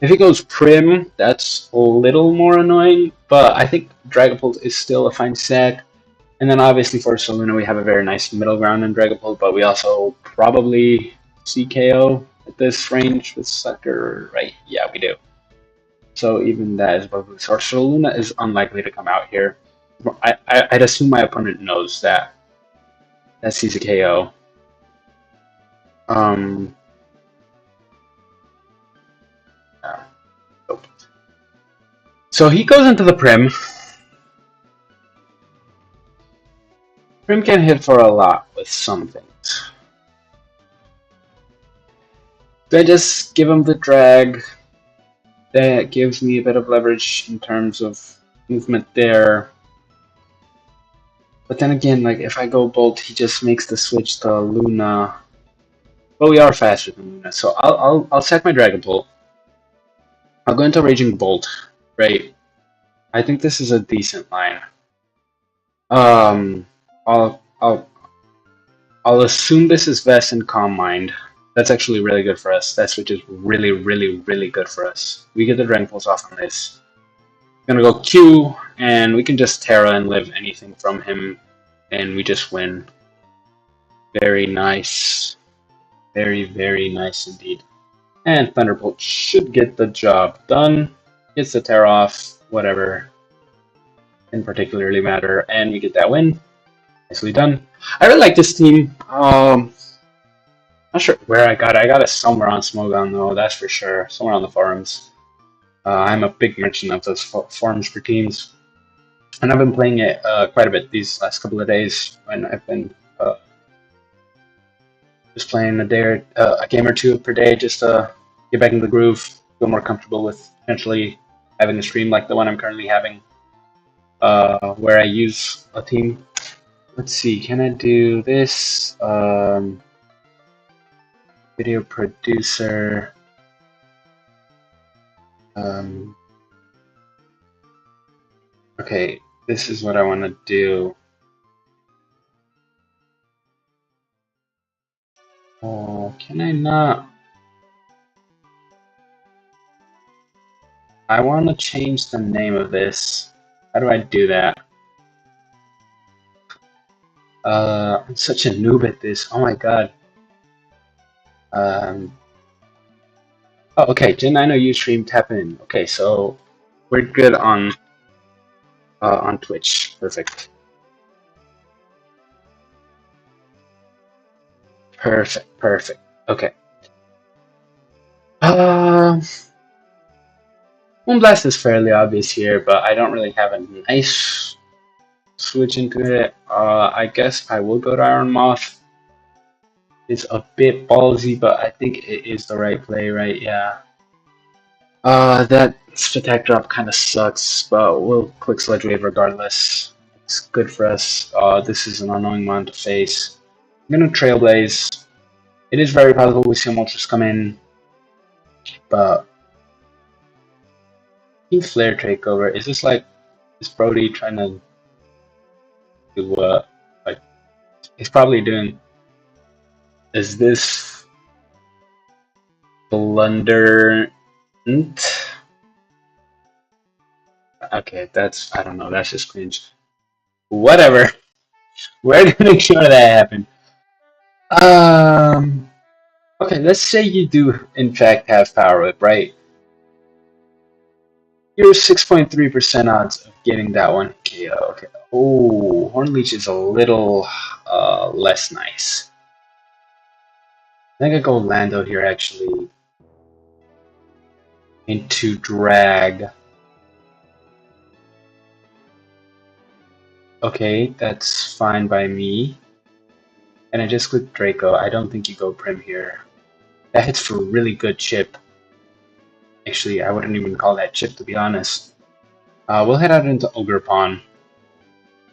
If he goes Prim, that's a little more annoying, but I think Dragapult is still a fine set. And then obviously for Saluna, we have a very nice middle ground in Dragapult, but we also probably CKO at this range with Sucker, right? Yeah, we do. So even that is probably source. So Luna is unlikely to come out here. I'd assume my opponent knows that he's a KO. Um, yeah. So he goes into the Prim. Prim can hit for a lot with some things. Do I just give him the drag? That gives me a bit of leverage in terms of movement there. But then again, like if I go Bolt, he just makes the switch to Luna. But we are faster than Luna, so I'll sack my Dragon Pult. I'll go into Raging Bolt, right? I think this is a decent line. Um, I'll I'll I'll assume this is Vest and Calm Mind. That's actually really good for us. That switch is really, really, really good for us. We get the Dragon Pulse off on this. Gonna go Q, and we can just Terra and live anything from him, and we just win. Very nice. Very, very nice indeed. And Thunderbolt should get the job done. Gets the Terra off, whatever. Didn't particularly matter, and we get that win. Nicely done. I really like this team. Not sure where I got it. I got it somewhere on Smogon though, that's for sure. Somewhere on the forums. I'm a big merchant of those forums for teams. And I've been playing it quite a bit these last couple of days when I've been just playing a game or two per day just to get back into the groove, feel more comfortable with potentially having a stream like the one I'm currently having, where I use a team. Let's see, can I do this? Video producer. Okay, this is what I want to do. Oh, can I not? I want to change the name of this. How do I do that? I'm such a noob at this. Oh my god. Oh, okay. Gen 9 Ustream tap in. Okay, so we're good on Twitch. Perfect. Perfect. Perfect. Okay. Moonblast is fairly obvious here, but I don't really have a nice switch into it. I guess I will go to Iron Moth. It's a bit ballsy, but I think it is the right play, right? Yeah. That attack drop kind of sucks, but we'll click Sledge Wave regardless. It's good for us. This is an annoying one to face. I'm gonna Trailblaze. It is very possible we see Moltres come in, but Team Flare Takeover. Is this like, is Brody trying to do what? Like, he's probably doing. Is this Blunder? Okay, that's, I don't know, that's just cringe. Whatever. We're gonna make sure that happened. Okay, let's say you do in fact have Power Whip, right? You're 6.3% odds of getting that one KO. Okay. Oh, Hornleech is a little less nice. I think I go Lando here actually. Into drag. Okay, that's fine by me. And I just click Draco. I don't think you go Prim here. That hits for a really good chip. Actually, I wouldn't even call that chip, to be honest. We'll head out into Ogre Pawn.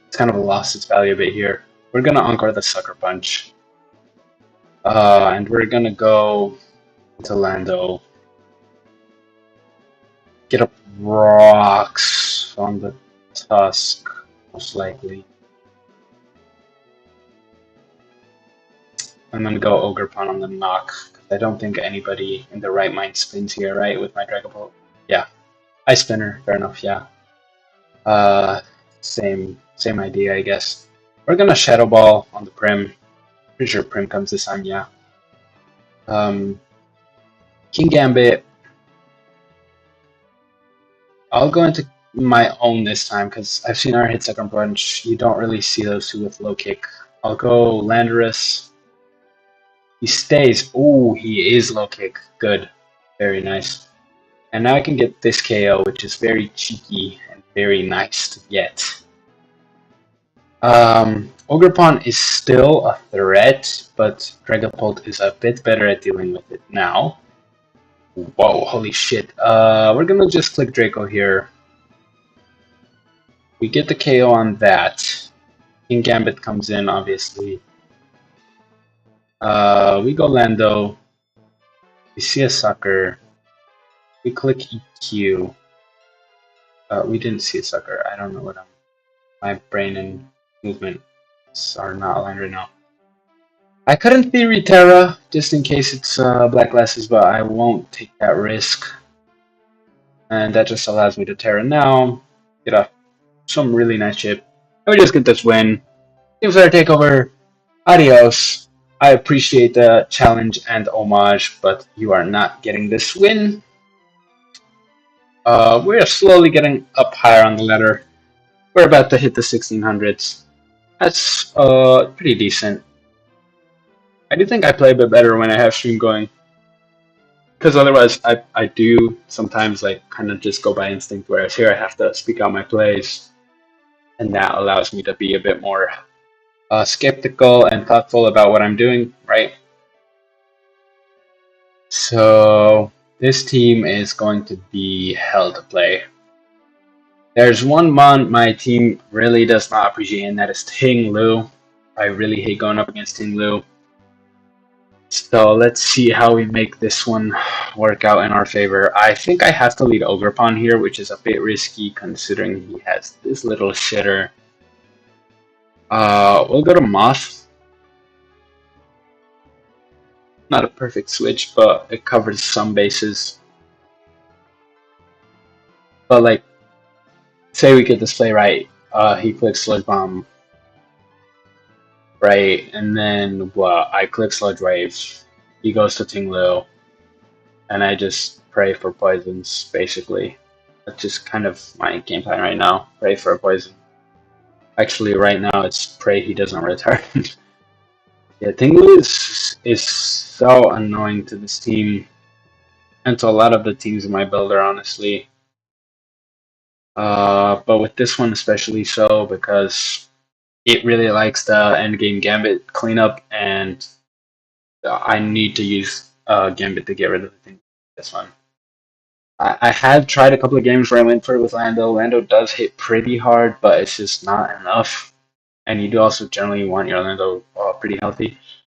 It's kind of lost its value a bit here. We're gonna Encore the Sucker Punch. And we're gonna go to Lando. Get up rocks on the Tusk, most likely. I'm gonna go Ogre Pawn on the knock. I don't think anybody in the right mind spins here, right, with my Dragon Ball. Yeah. Ice Spinner, fair enough, yeah. Same idea, I guess. We're gonna Shadow Ball on the Prim. Pretty sure Prim comes this time, yeah. Um, King Gambit. I'll go into my own this time because I've seen our hit second punch. You don't really see those two with low kick. I'll go Landorus. He stays. Oh, he is low kick. Good. Very nice. And now I can get this KO, which is very cheeky and very nice to get. Ogerpon is still a threat, but Dragapult is a bit better at dealing with it now. Whoa, holy shit. We're gonna just click Draco here. We get the KO on that. King Gambit comes in, obviously. We go Lando. We see a sucker. We click EQ. We didn't see a sucker. I don't know what my brain and movement are not aligned right now. I couldn't theory Terra just in case it's Black Glasses, but I won't take that risk. And that just allows me to Terra now. Get off some really nice chip. And we just get this win. Team Slayer Takeover. Adios. I appreciate the challenge and homage, but you are not getting this win. We're slowly getting up higher on the ladder. We're about to hit the 1600s. That's pretty decent. I do think I play a bit better when I have stream going. Because otherwise, I do sometimes like kind of just go by instinct, whereas here I have to speak out my plays. And that allows me to be a bit more skeptical and thoughtful about what I'm doing, right? So this team is going to be hell to play. There's one mon my team really does not appreciate, and that is Ting Lu. I really hate going up against Ting Lu. So let's see how we make this one work out in our favor. I think I have to lead Ogerpon here, which is a bit risky considering he has this little shitter. We'll go to Moth. Not a perfect switch, but it covers some bases. But like, say we get this play right, he clicks Sludge Bomb, right, and then I click Sludge Wave, he goes to Ting Lu, and I just pray for poisons, basically. That's just kind of my game plan right now, pray for a poison. Actually, right now it's pray he doesn't return. Yeah, Ting Lu is so annoying to this team, and to a lot of the teams in my builder, honestly. But with this one especially so, because it really likes the endgame Gambit cleanup, and I need to use Gambit to get rid of the thing. This one. I have tried a couple of games where I went for it with Lando. Lando does hit pretty hard, but it's just not enough. And you do also generally want your Lando pretty healthy.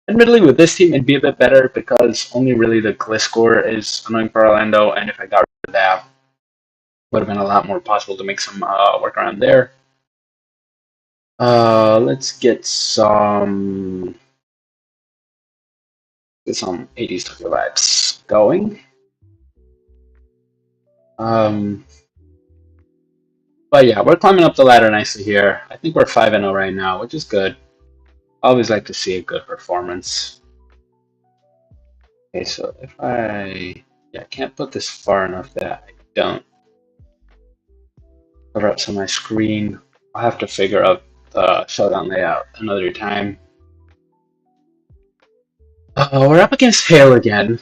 Admittedly, with this team, it'd be a bit better because only really the Gliscor is annoying for Orlando, and if I got rid of that, would have been a lot more possible to make some work around there. Let's get some 80s Tokyo vibes going. But yeah, we're climbing up the ladder nicely here. I think we're 5-0 right now, which is good. I always like to see a good performance. Okay, so if I can't put this far enough that I don't cover up some of my screen. I'll have to figure out the showdown layout another time. We're up against Hail again.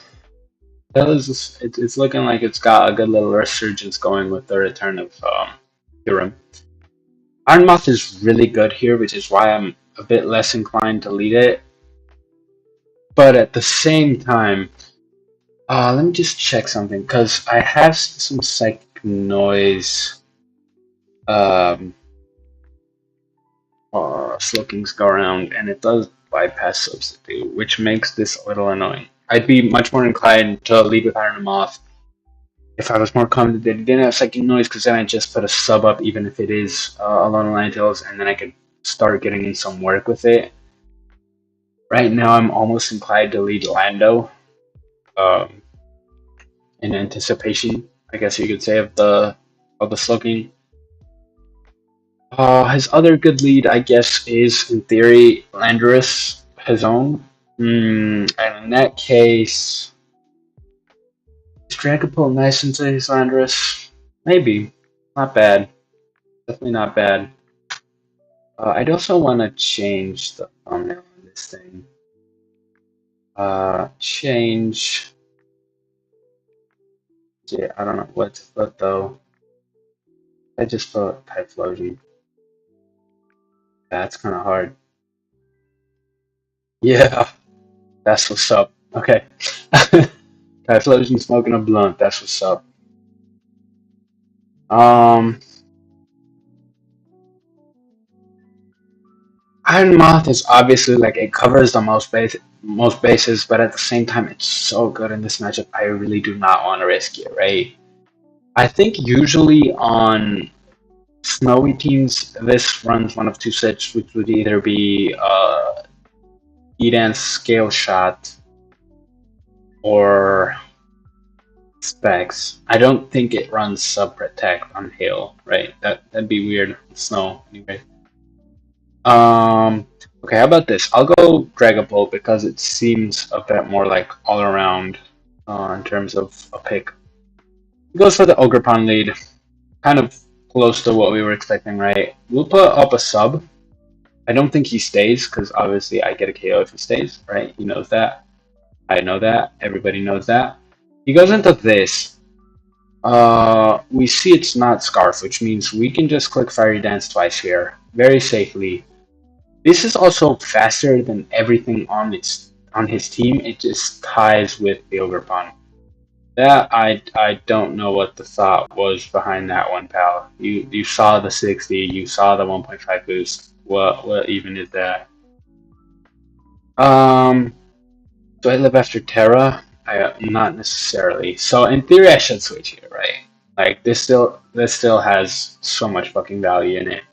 Hail is it's looking like it's got a good little resurgence going with the return of Hiram. Ironmoth is really good here, which is why I'm a bit less inclined to lead it. But at the same time, let me just check something, because I have some psychic noise slokings go around, and it does bypass substitute, which makes this a little annoying. I'd be much more inclined to lead with Iron Moth if I was more confident that it didn't have psychic noise, because then I just put a sub up, even if it is Alone Lion Tails, and then I could start getting in some work with it. Right now, I'm almost inclined to lead Lando, in anticipation, I guess you could say, of the sloking. His other good lead, I guess, is in theory Landorus, his own. And in that case, is Dragapult nice into his Landorus? Maybe. Not bad. Definitely not bad. I'd also want to change the thumbnail on this thing. Change. Yeah, I don't know what to put though. I just put Typhlosion. That's kind of hard. Yeah, that's what's up. Okay. Typhlosion smoking a blunt. That's what's up. Um, Iron Moth is obviously like it covers the most bases, but at the same time, it's so good in this matchup. I really do not want to risk it, right? I think usually on snowy teams, this runs one of two sets, which would either be Edan's Scale Shot or Specs. I don't think it runs Sub Protect on Hail, right? That'd be weird. Snow, anyway. Um. Okay, how about this? I'll go Dragapult because it seems a bit more like all around in terms of a pick. It goes for the Ogerpon lead, kind of close to what we were expecting, right? We'll put up a sub. I don't think he stays because obviously I get a KO if he stays, right? He knows that. I know that. Everybody knows that. He goes into this. We see it's not Scarf, which means we can just click Fiery Dance twice here, very safely. This is also faster than everything on his team. It just ties with the Ogerpon. That I don't know what the thought was behind that one, pal. You saw the 60, you saw the 1.5 boost. What even is that? Do I live after Terra? Not necessarily. So in theory, I should switch here, right? Like this still has so much fucking value in it.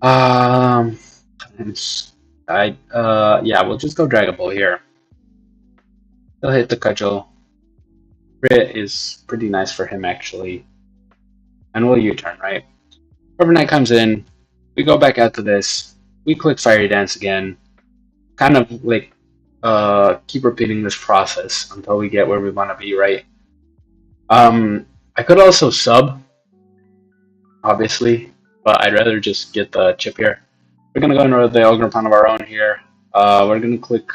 Um, yeah, we'll just go Dragapult here. He'll hit the cudgel. Crit is pretty nice for him actually, and we'll U-turn, right? Overnight comes in. We go back out to this. We click Fiery Dance again. Kind of like keep repeating this process until we get where we want to be, right? I could also sub, obviously, but I'd rather just get the chip here. We're gonna go into the Ogerpon of our own here. We're gonna click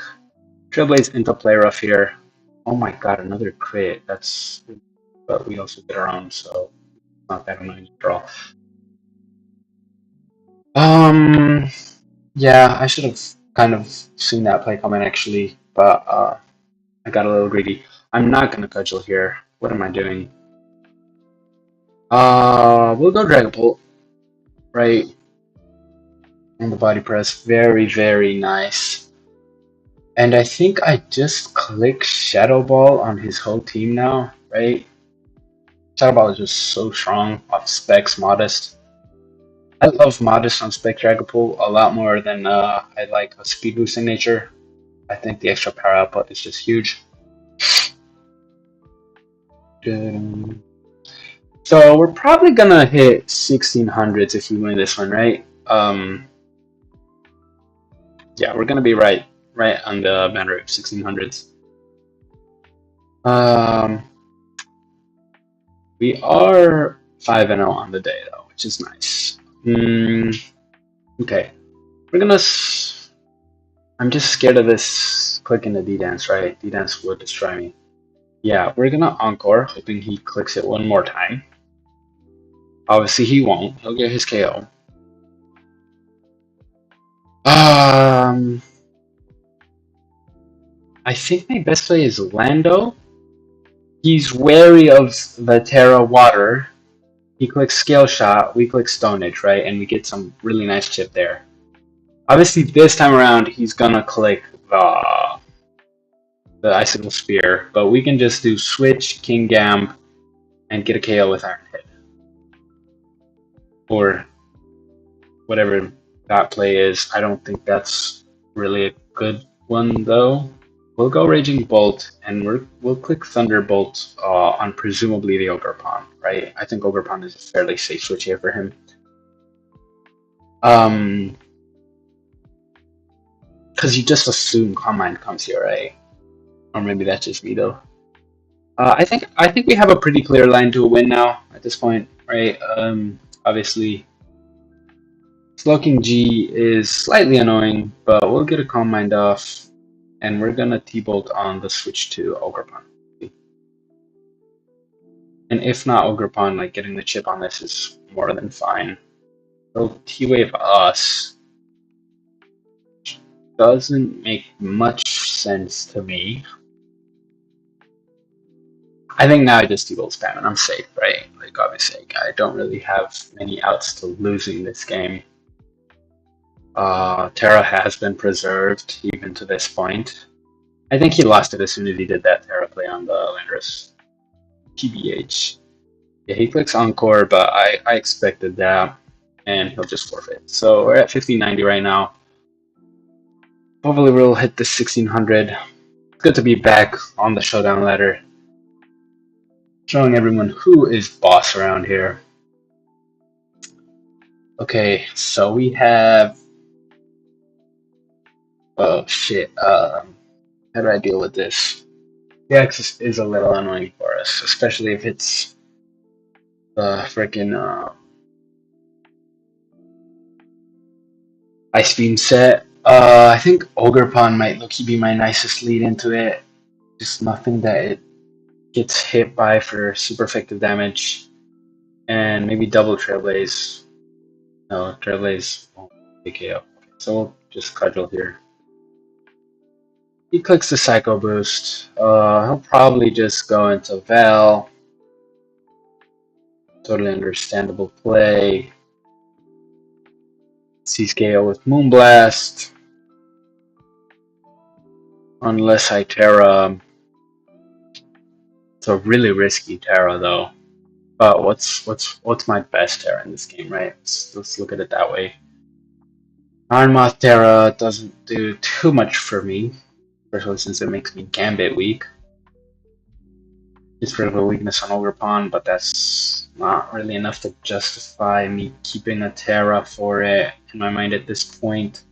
Trailblaze into Play Rough here. Oh my god, another crit. That's, but we also get our own, so it's not that annoying after all. Yeah, I should have kind of seen that play coming actually, but I got a little greedy. I'm not gonna cudgel here. What am I doing? We'll go Dragapult, right? And the body press, very, very nice. And I think I just click Shadow Ball on his whole team now, right? Shadow Ball is just so strong off Specs Modest. I love Modest on Spec Dragapult a lot more than I like a speed boosting nature. I think the extra power output is just huge. So we're probably gonna hit 1600s if we win this one, right? Yeah, we're gonna be right on the banner of 1600s. We are 5-0 on the day though, which is nice. Okay, we're gonna. I'm just scared of this clicking the D-Dance, right? D-Dance would destroy me. Yeah, we're gonna Encore, hoping he clicks it one more time. Obviously he won't. He'll get his KO. I think my best play is Lando. He's wary of the Terra water. He clicks Scale Shot, we click Stone Edge, right? And we get some really nice chip there. Obviously, this time around, he's gonna click the Icicle Spear, but we can just do Switch, King Gam, and get a KO with Iron Head. Or whatever that play is. I don't think that's really a good one, though. We'll go Raging Bolt, and we'll click Thunderbolt on presumably the Ogerpon, right? I think Ogerpon is a fairly safe switch here for him. because you just assume Combine comes here, right? Or maybe that's just me though. I think we have a pretty clear line to a win now at this point, right? Obviously, Slowking G is slightly annoying, but we'll get a Calm Mind off, and we're gonna T-Bolt on the switch to Ogrepon. And if not Ogrepon, like getting the chip on this is more than fine. He'll T-Wave us. Doesn't make much sense to me. I think now I just T-Bolt spam and I'm safe, right? Like obviously I don't really have many outs to losing this game. Terra has been preserved even to this point. I think he lost it as soon as he did that Terra play on the Landorus. TBH. Yeah, he clicks Encore, but I expected that, and he'll just forfeit. So we're at 1590 right now. Hopefully we'll hit the 1600. It's good to be back on the Showdown ladder. Showing everyone who is boss around here. Okay, so we have... Oh shit, how do I deal with this? The axis is a little annoying for us, especially if it's the freaking Ice Beam set. I think Ogrepon might be my nicest lead into it. Just nothing that it gets hit by for super effective damage. And maybe double Trailblaze. No, Trailblaze won't take KO. Okay, so we'll just cudgel here. He clicks the Psycho Boost. He'll probably just go into Val. Totally understandable play. C-Scale with Moonblast. Unless I Terra. It's a really risky Terra though. But what's my best Terra in this game, right? Let's look at it that way. Iron Moth Terra doesn't do too much for me, especially since it makes me Gambit weak. It's sort of a weakness on Ogrepon, but that's not really enough to justify me keeping a Terra for it in my mind at this point.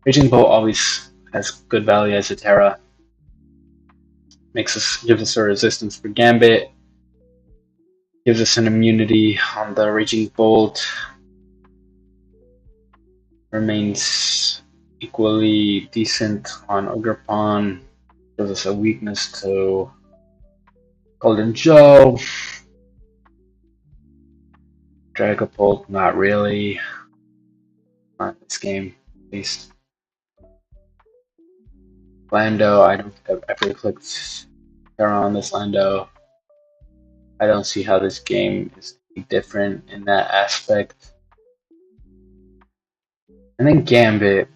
Raging Bolt always has good value as a Terra. Gives us a resistance for Gambit. Gives us an immunity on the Raging Bolt. Remains equally decent on Ogrepon. Gives us a weakness to Golden Joe. Dragapult, not really. Not this game, at least. Lando, I don't think I've ever clicked Terra on this Lando. I don't see how this game is different in that aspect. And then Gambit,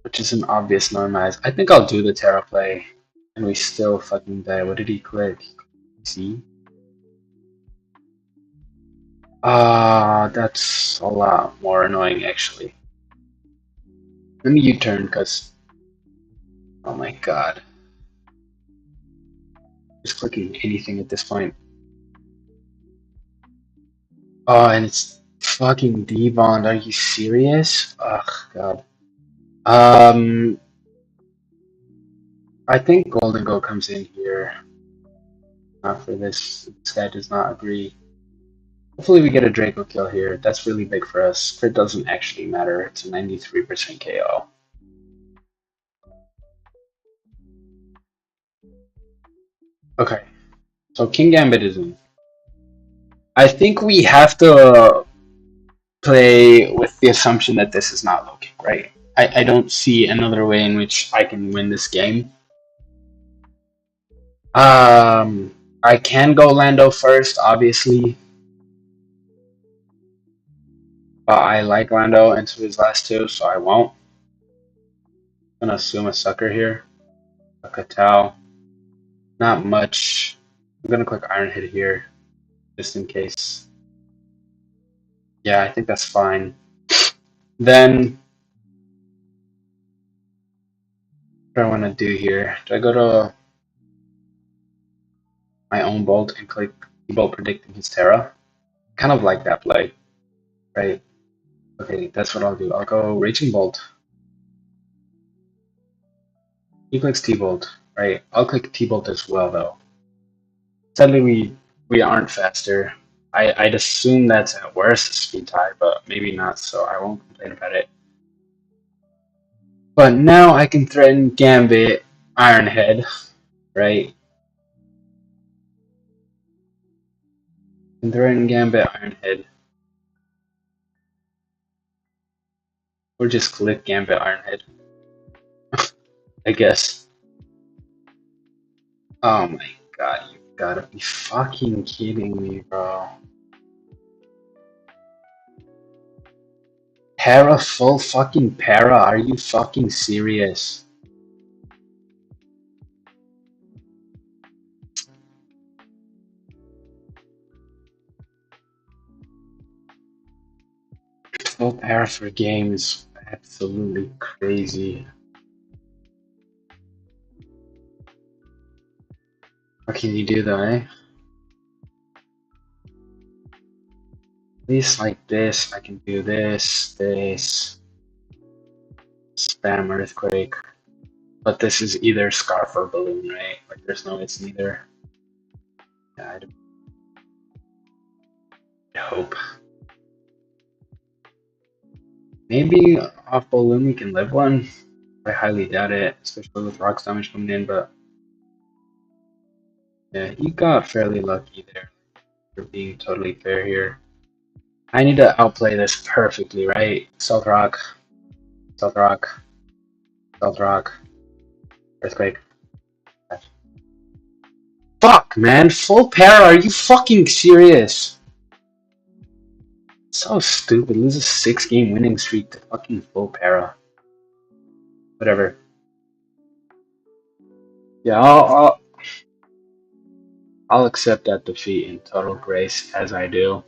which is an obvious normalize. I think I'll do the Terra play, and we still fucking die. What did he click? See? That's a lot more annoying actually. Let me U-turn, cause oh my god. Just clicking anything at this point. Oh, and it's fucking D-Bond. Are you serious? Ugh, god. I think Golden Go comes in here. Not for this. This guy does not agree. Hopefully we get a Draco kill here. That's really big for us. Crit doesn't actually matter. It's a 93% KO. Okay. So King Gambit is in. I think we have to play with the assumption that this is not low kick, right? I don't see another way in which I can win this game. I can go Lando first, obviously. But I like Lando into his last two, so I won't. I'm gonna assume a sucker here. A Katal. Not much. I'm gonna click Iron Hit here, just in case. Yeah, I think that's fine. Then, what do I want to do here? Do I go to my own bolt and click bolt predicting his Terra? Kind of like that play, right? Okay, that's what I'll do. I'll go Raging Bolt. He clicks T-Bolt, right? I'll click T-Bolt as well, though. Sadly, we aren't faster. I'd assume that's at worst a speed tie, but maybe not, so I won't complain about it. But now I can threaten Gambit, Ironhead, right? I can threaten Gambit, Ironhead, or just click Gambit, Ironhead, I guess. Oh my god, you gotta be fucking kidding me, bro. Para, full fucking para, are you fucking serious? Full para for game is absolutely crazy. What can you do though, eh? At least like this, I can do this, spam earthquake. But this is either scarf or balloon, right? Like there's no, it's neither. Yeah, I hope. Maybe off balloon we can live one. I highly doubt it, especially with rocks damage coming in, but yeah, you got fairly lucky there for being totally fair here. I need to outplay this perfectly, right? Stealth rock, stealth rock, stealth rock, earthquake. Fuck, man, full para, are you fucking serious? So stupid, lose a 6-game winning streak to fucking full para. Whatever. Yeah, I'll accept that defeat in total grace as I do.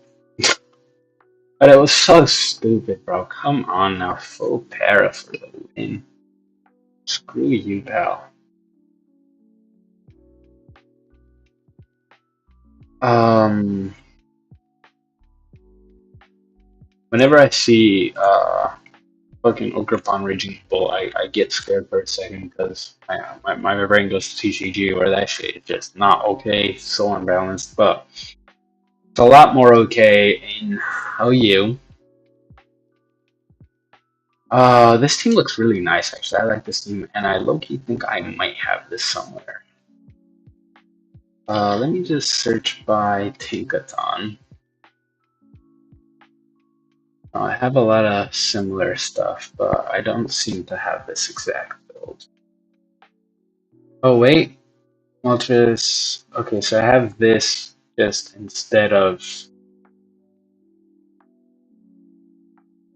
But it was so stupid, bro. Come on now, full para for the win. Screw you, pal. Whenever I see fucking Ograpon Raging Bull, I get scared for a second because my brain goes to TCG where that shit is just not okay, so unbalanced. But it's a lot more okay in OU. This team looks really nice, actually. I like this team, and I low-key think I might have this somewhere. Let me just search by Tinkaton. I have a lot of similar stuff, but I don't seem to have this exact build. Oh, wait. Moltres. Okay, so I have this just instead of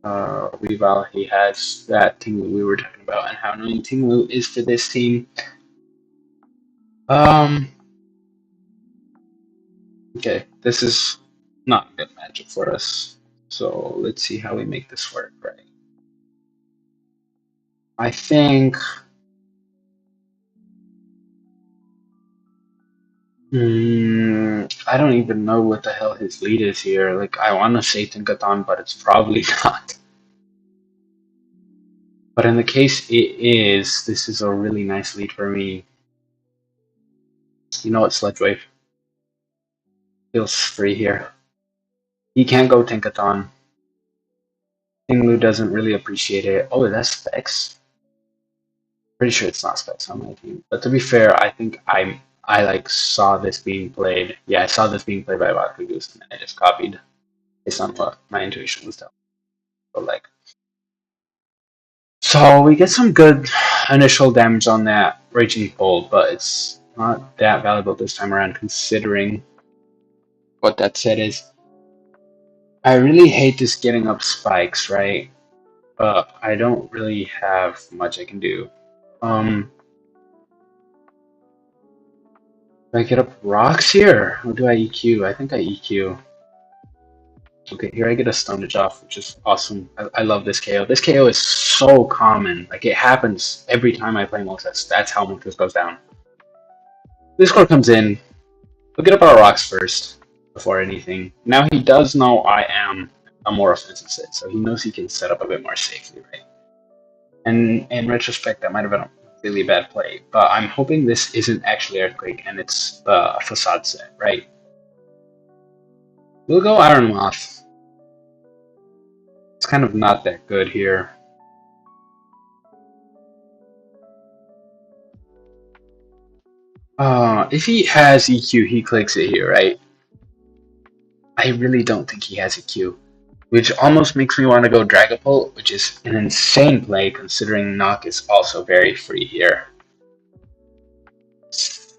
Weavile. He has that Tinglu we were talking about and how annoying Tinglu is for this team. Okay, this is not a good matchup for us. So let's see how we make this work, right? I think I don't even know what the hell his lead is here. Like, I want to say Tinkaton, but it's probably not. But in the case it is, this is a really nice lead for me. You know what, Sledge Wave? Feels free here. He can't go Tinkaton. Tinglu doesn't really appreciate it. Oh, that's Specs. Pretty sure it's not Specs on my team. But to be fair, I think I like saw this being played. Yeah, I saw this being played by Vodka Goose, and I just copied based on what my intuition was telling me. So like, so we get some good initial damage on that Raging Bolt, but it's not that valuable this time around considering what that set is. I really hate just getting up spikes, right? But I don't really have much I can do. Do I get up rocks here? Or do I EQ? I think I EQ. Okay, here I get a stonage off, which is awesome. I love this KO. This KO is so common. Like, it happens every time I play Moltres. That's how Moltres goes down. This core comes in. We'll get up our rocks first, before anything. Now he does know I am a more offensive set, so he knows he can set up a bit more safely, right? And in retrospect, that might have been a really bad play. But I'm hoping this isn't actually Earthquake and it's the Facade set, right? We'll go Iron Moth. It's kind of not that good here. If he has EQ, he clicks it here, right? I really don't think he has EQ, which almost makes me want to go Dragapult, which is an insane play considering Knock is also very free here. It's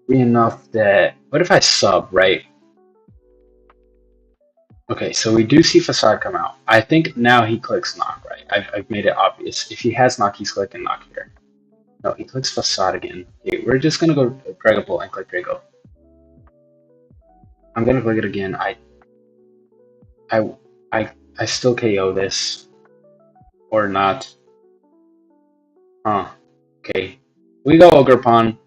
free enough that... What if I sub, right? Okay, so we do see Facade come out. I think now he clicks Knock, right? I've made it obvious. If he has Knock, he's clicking Knock here. No, he clicks Facade again. Okay, we're just gonna go Dragapult and click Draco. I'm gonna click it again. I still KO this. Or not. Huh. Okay. We go Ogerpon.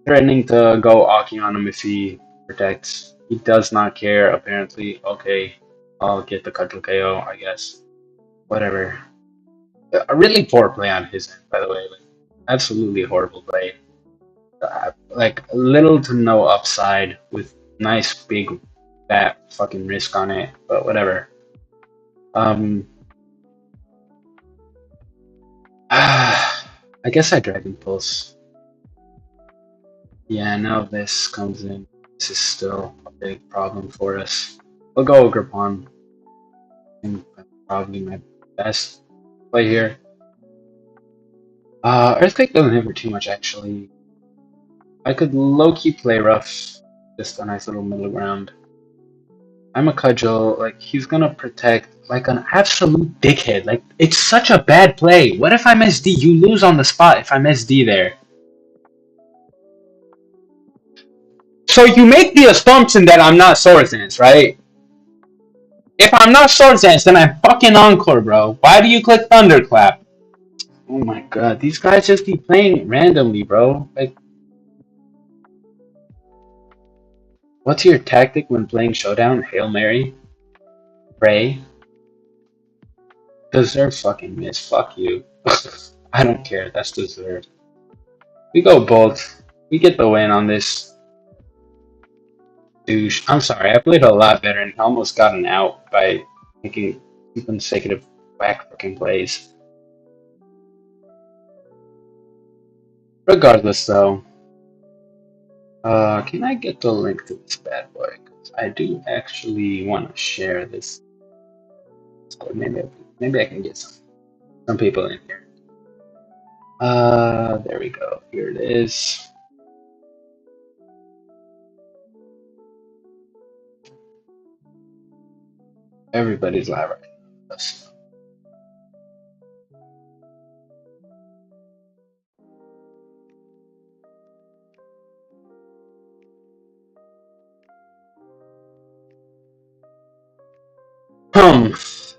Threatening to go Aki on him if he protects. He does not care, apparently. Okay. I'll get the Cudgel KO, I guess. Whatever. A really poor play on his end, by the way. Like, absolutely horrible play. Like, little to no upside with nice big fat fucking risk on it, but whatever. I guess I Dragon Pulse. Yeah, now this comes in. This is still a big problem for us. We'll go Ogerpon. I think that's probably my best play here. Earthquake doesn't hit for too much, actually. I could low-key play rough. Just a nice little middle ground. I'm a Cudgel. Like, he's gonna protect like an absolute dickhead. Like, it's such a bad play. What if I'm SD? You lose on the spot if I'm SD there. So you make the assumption that I'm not Swords Dance, right? If I'm not Swords Dance, then I'm fucking Encore, bro. Why do you click Thunderclap? Oh my god, these guys just keep playing randomly, bro. Like, what's your tactic when playing Showdown? Hail Mary? Pray? Deserve fucking miss. Fuck you. I don't care. That's deserved. We go Bolt. We get the win on this. Douche. I'm sorry. I played a lot better and almost got an out by making consecutive whack fucking plays. Regardless, though, can I get the link to this bad boy? Because I do actually want to share this. So maybe I can get some people in here. There we go. Here it is. Everybody's live right now.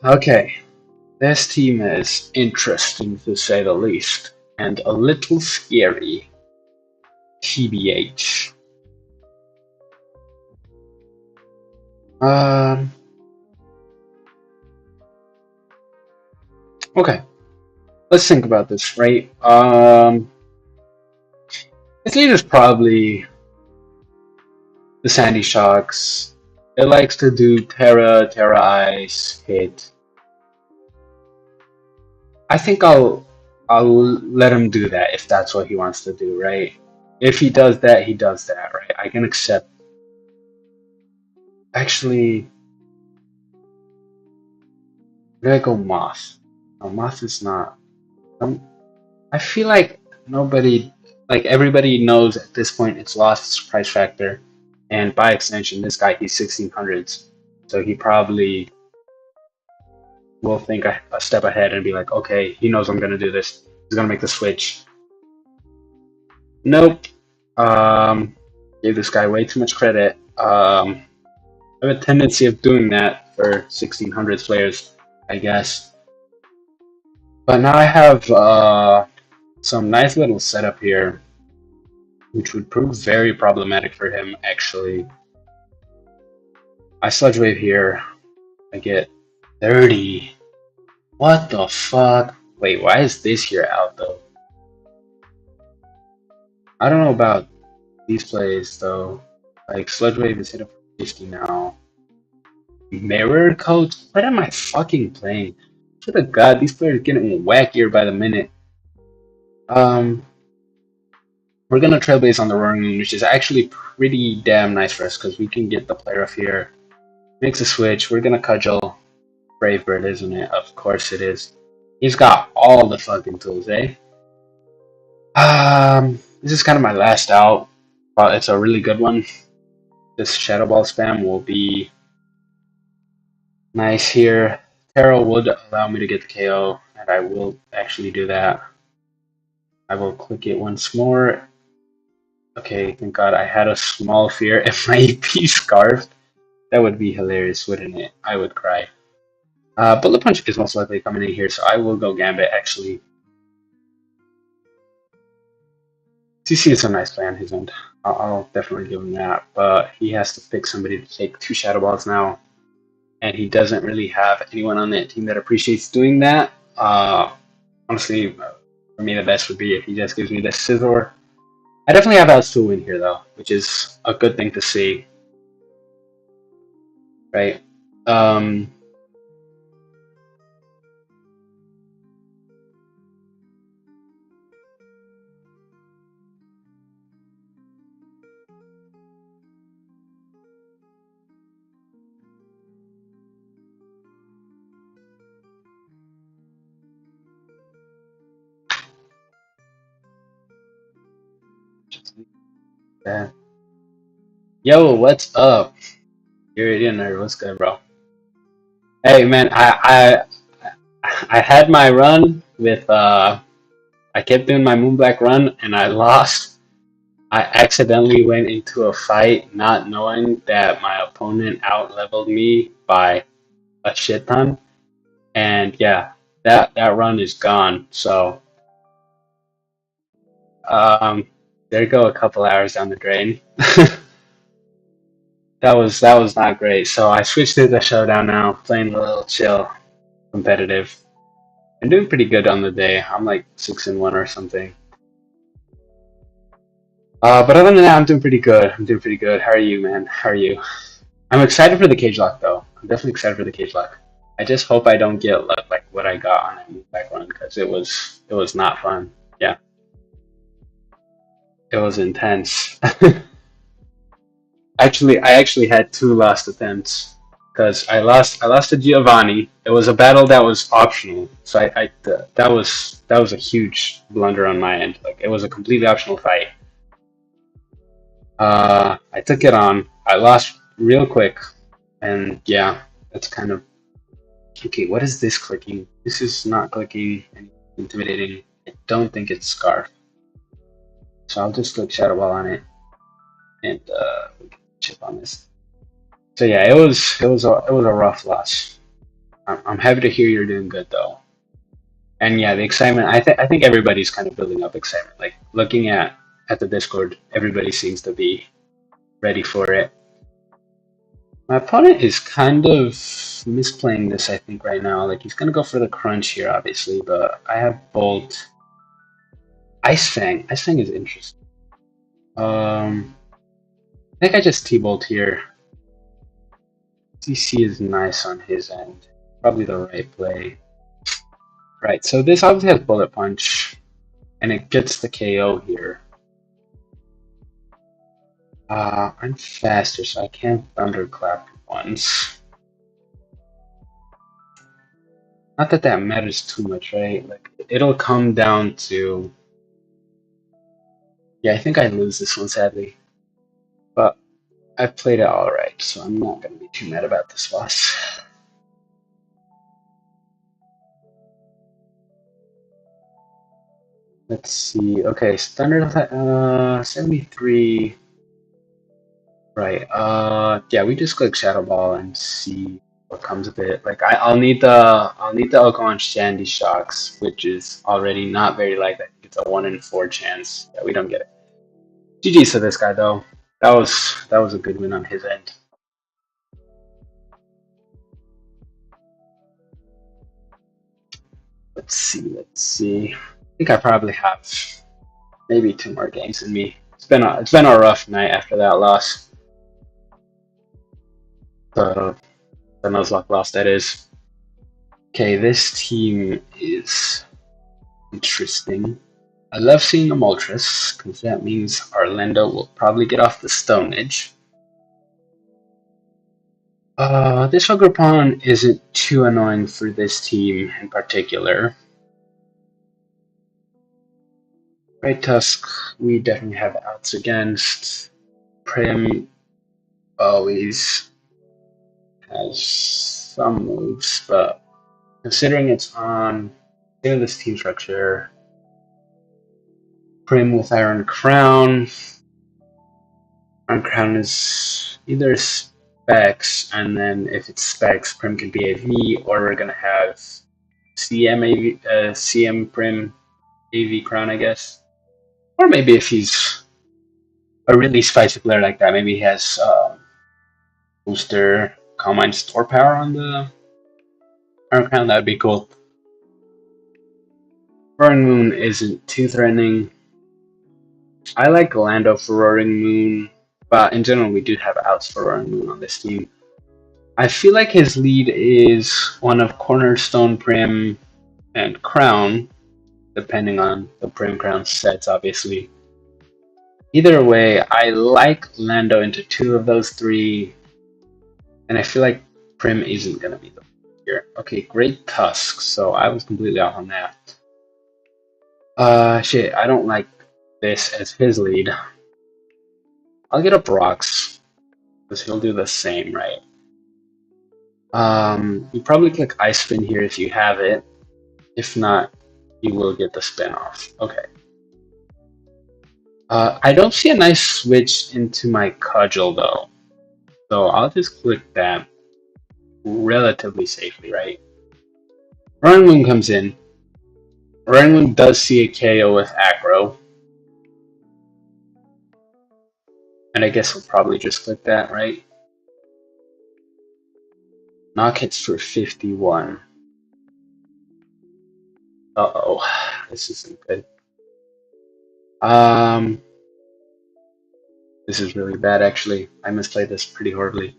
Okay. This team is interesting to say the least, and a little scary. TBH. Okay. Let's think about this, right? This lead is probably the Sandy Shocks. It likes to do Terra Ice, hit. I think I'll let him do that if that's what he wants to do, right? If he does that, he does that, right? I can accept. Actually, I'm gonna go Moth. No, Moth is not. I feel like everybody knows at this point it's lost its price factor, and by extension, this guy, he's 1600s, so he probably will think a step ahead and be like, okay, he knows I'm gonna do this. He's gonna make the switch. Nope. Gave this guy way too much credit. I have a tendency of doing that for 1600s players, I guess. But now I have some nice little setup here, which would prove very problematic for him, actually. I Sludge Wave here. I get 30. What the fuck? Wait, why is this here out, though? I don't know about these plays though. Like Sludge Wave is hit up for 50 now. Mirror Coat? What am I fucking playing? For the god, these players getting wackier by the minute. Um, we're gonna Trailblaze on the Roaring Moon, which is actually pretty damn nice for us because we can get the player off here. Makes a switch. We're gonna Cudgel. Brave Bird, isn't it? Of course it is. He's got all the fucking tools, eh? This is kind of my last out, but it's a really good one. This Shadow Ball spam will be nice here. Terra would allow me to get the KO, and I will actually do that. I will click it once more. Okay, thank God I had a small fear if my EP scarfed. That would be hilarious, wouldn't it? I would cry. Bullet Punch is most likely coming in here, so I will go Gambit actually. CC is a nice play on his end. I'll definitely give him that, but he has to pick somebody to take 2 Shadow Balls now, and he doesn't really have anyone on that team that appreciates doing that. Honestly, for me, the best would be if he just gives me this Scizor. I definitely have outs to win here, though, which is a good thing to see, right? Yo, what's up? You're in there. What's good, bro? Hey, man, I had my run with I kept doing my Moonblack run and I lost. I accidentally went into a fight not knowing that my opponent out leveled me by a shit ton. And yeah, that run is gone. So um there you go, a couple hours down the drain. That was not great. So I switched to the Showdown now, playing a little chill, competitive. I'm doing pretty good on the day. I'm like 6-1 or something. But other than that, I'm doing pretty good. I'm doing pretty good. How are you, man? How are you? I'm excited for the cage lock, though. I'm definitely excited for the cage lock. I just hope I don't get like what I got on that back run because it was not fun. Yeah, it was intense. I actually had 2 lost attempts because I lost to Giovanni. It was a battle that was optional, so that was a huge blunder on my end. Like it was a completely optional fight. I took it on. I lost real quick, and yeah, that's kind of okay. What is this clicking? This is not clicking and intimidating. I don't think it's Scarf, so I'll just click Shadow Ball on it and chip on this. So yeah, it was a rough loss. I'm happy to hear you're doing good though, and yeah, the excitement. I think everybody's kind of building up excitement. Like looking at the Discord, everybody seems to be ready for it. My opponent is kind of misplaying this, I think, right now. Like, he's gonna go for the crunch here, obviously, but I have Bolt. Ice Fang. Ice Fang is interesting. I think I just T-Bolt here. CC is nice on his end. Probably the right play. Right, so this obviously has Bullet Punch, and it gets the KO here. I'm faster, so I can't Thunderclap once. Not that that matters too much, right? Like, it'll come down to... Yeah, I think I lose this one, sadly. But I've played it alright, so I'm not going to be too mad about this loss. Let's see. Okay, standard 73. Right. Yeah, we just click Shadow Ball and see what comes of it. Like I'll need the Okon Shandy Shocks, which is already not very likely. It's a 1 in 4 chance. Yeah, we don't get it. GG's to this guy though. That was a good win on his end. Let's see. I think I probably have maybe 2 more games in me. It's been a rough night after that loss. The Nuzlocke loss, that is. Okay, this team is interesting. I love seeing the Moltres, because that means Orlando will probably get off the Stone Age. This Ogerpon isn't too annoying for this team in particular. Great Tusk, we definitely have outs against. Prim always has some moves, but considering it's on this team structure, Prim with Iron Crown. Iron Crown is either Specs, and then if it's Specs, Prim can be AV, or we're gonna have CM Prim AV Crown, I guess. Or maybe if he's a really spicy player like that, maybe he has booster Calm Mind Store Power on the Iron Crown. That would be cool. Roaring Moon isn't too threatening. I like Lando for Roaring Moon, but in general, we do have outs for Roaring Moon on this team. I feel like his lead is one of Cornerstone, Prim, and Crown, depending on the Prim Crown sets, obviously. Either way, I like Lando into 2 of those 3, and I feel like Prim isn't going to be the here. Okay, Great Tusk, so I was completely off on that. Shit, I don't like this as his lead. I'll get up Rocks, because he'll do the same, right? You probably click Ice Spin here if you have it. If not, you will get the spin off. Okay. I don't see a nice switch into my Cudgel though, so I'll just click that relatively safely, right? Roaring Moon comes in. Roaring Moon does see a KO with Acro, and I guess we'll probably just click that, right? Knock hits for 51. Uh-oh, this isn't good. This is really bad, actually. I misplayed this pretty horribly.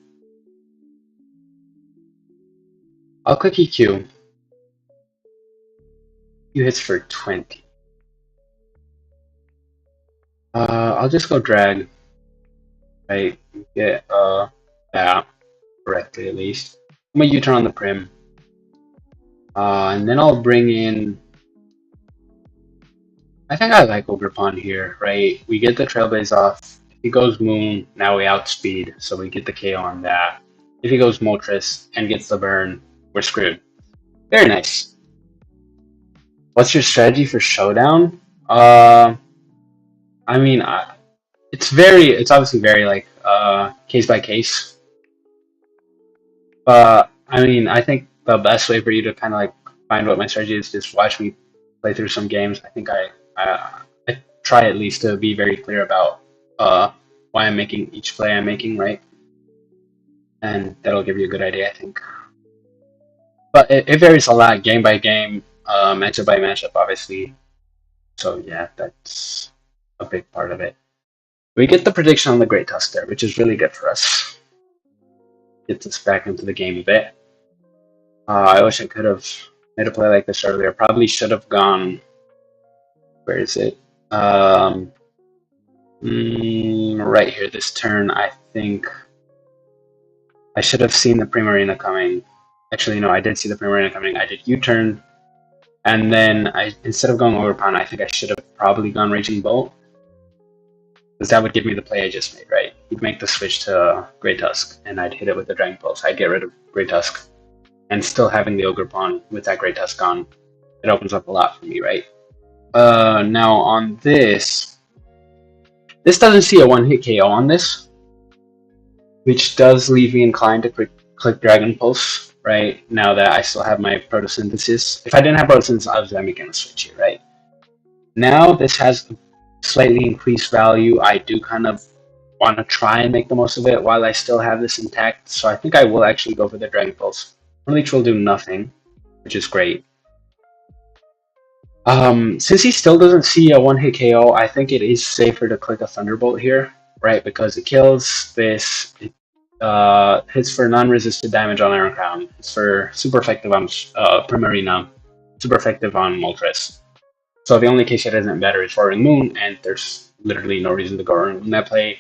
I'll click EQ. EQ hits for 20. I'll just go drag. Right, get that correctly at least. I'm gonna U-turn on the Prim. And then I'll bring in. I think I like Ogerpon here, right? We get the Trailblaze off. If he goes Moon, now we outspeed, so we get the KO on that. If he goes Moltres and gets the burn, we're screwed. Very nice. What's your strategy for Showdown? I mean, it's obviously very like case by case. But I mean, I think the best way for you to kind of like find what my strategy is just watch me play through some games. I think I try at least to be very clear about why I'm making each play I'm making, right? And that'll give you a good idea, I think. But it varies a lot, game by game, matchup by matchup, obviously. So yeah, that's a big part of it. We get the prediction on the Great Tusk there, which is really good for us. Gets us back into the game a bit. I wish I could have made a play like this earlier. Probably should have gone. Where is it? Right here, this turn. I think I should have seen the Primarina coming. Actually, no, I did see the Primarina coming. I did U-turn, and then instead of going Overpound, I think I should have probably gone Raging Bolt, because that would give me the play I just made, right? He'd make the switch to Great Tusk, and I'd hit it with the Dragon Pulse. I'd get rid of Great Tusk, and still having the Ogre Pawn with that Great Tusk on, it opens up a lot for me, right? Now on this doesn't see a one-hit KO on this, which does leave me inclined to click Dragon Pulse, right? Now that I still have my Photosynthesis. If I didn't have Photosynthesis, obviously I'm making a switch here, right? Now this has slightly increased value. I do kind of want to try and make the most of it while I still have this intact, so I think I will actually go for the Dragon Pulse. Unleash will do nothing, which is great. Since he still doesn't see a one-hit KO, I think it is safer to click a Thunderbolt here, right? Because it kills this, it hits for non-resisted damage on Iron Crown, it's for super effective on Primarina, super effective on Moltres. So the only case it isn't better is for Moon, and there's literally no reason to go around that play.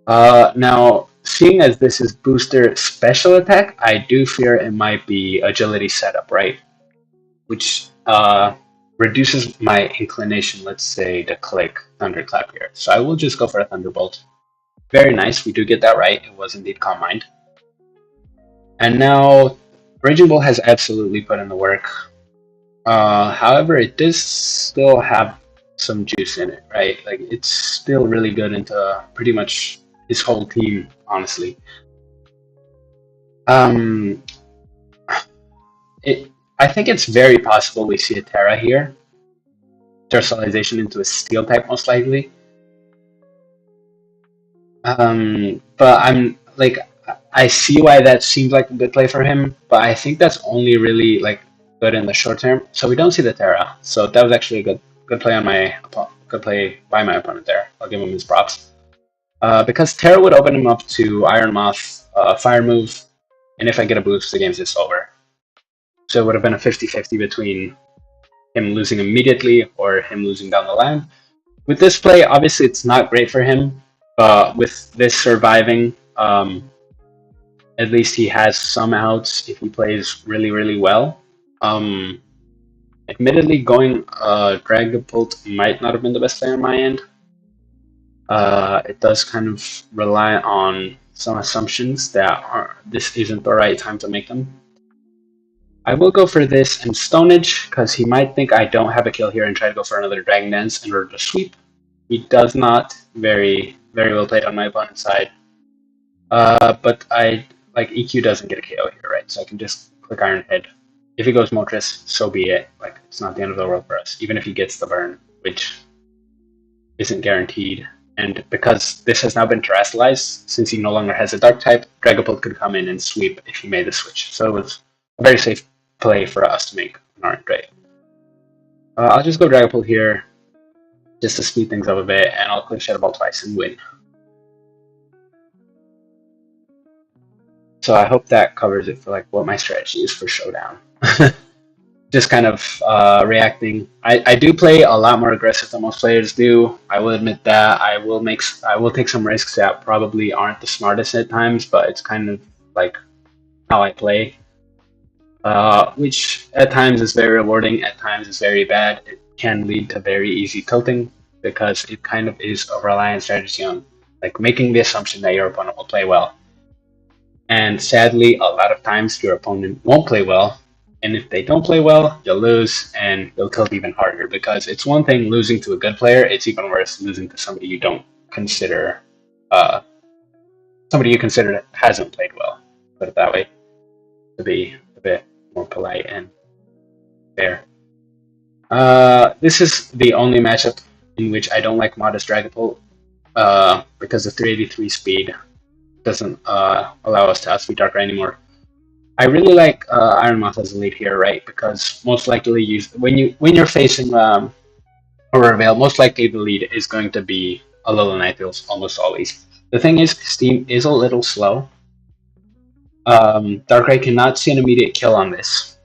Now, seeing as this is booster special attack, I do fear it might be agility setup, right? Which reduces my inclination, let's say, to click Thunderclap here. So I will just go for a Thunderbolt. Very nice, we do get that right. It was indeed Calm Mind. And now, Raging Bull has absolutely put in the work. However, it does still have some juice in it, right? Like, it's still really good into pretty much his whole team, honestly. Um, I think it's very possible we see a Terra here. Terastallization into a Steel type, most likely. But I'm like, I see why that seems like a good play for him, but I think that's only really like good in the short term. So we don't see the Terra. So that was actually a good play on my good play by my opponent there. I'll give him his props. Because Terra would open him up to Iron Moth, Fire move, and if I get a boost, the game's just over. So it would have been a 50-50 between him losing immediately or him losing down the line. With this play, obviously it's not great for him, but with this surviving, at least he has some outs if he plays really, really well. Admittedly, going Dragapult might not have been the best play on my end. It does kind of rely on some assumptions that this isn't the right time to make them. I will go for this and Stonage, because he might think I don't have a kill here and try to go for another Dragon Dance in order to sweep. He does not. Very, very well played on my opponent's side. But EQ doesn't get a KO here, right? So I can just click Iron Head. If he goes Moltres, so be it. Like, it's not the end of the world for us, even if he gets the burn, which isn't guaranteed. And because this has now been terastallized, since he no longer has a Dark type, Dragapult could come in and sweep if he made the switch. So it was a very safe play for us to make an Iron Trade. I'll just go Dragapult here, just to speed things up a bit, and I'll click Shadow Ball twice and win. So I hope that covers it for like what my strategy is for Showdown. Just kind of reacting. I do play a lot more aggressive than most players do. I will admit that. I will take some risks that probably aren't the smartest at times, but it's kind of like how I play. Which at times is very rewarding, at times is very bad. It can lead to very easy tilting because it kind of is a reliant strategy on like making the assumption that your opponent will play well. And sadly, a lot of times your opponent won't play well. And if they don't play well, you'll lose and you'll tilt even harder because it's one thing losing to a good player. It's even worse losing to somebody you don't consider, somebody you consider hasn't played well. Put it that way, to be a bit more polite and fair. This is the only matchup in which I don't like Modest Dragapult because the 383 speed doesn't allow us to outspeed Darkrai anymore. I really like Iron Moth as a lead here, right? Because most likely, when you're facing Aurora Veil, most likely the lead is going to be Alolan Ninetales almost always. The thing is, Steam is a little slow. Darkrai cannot see an immediate kill on this.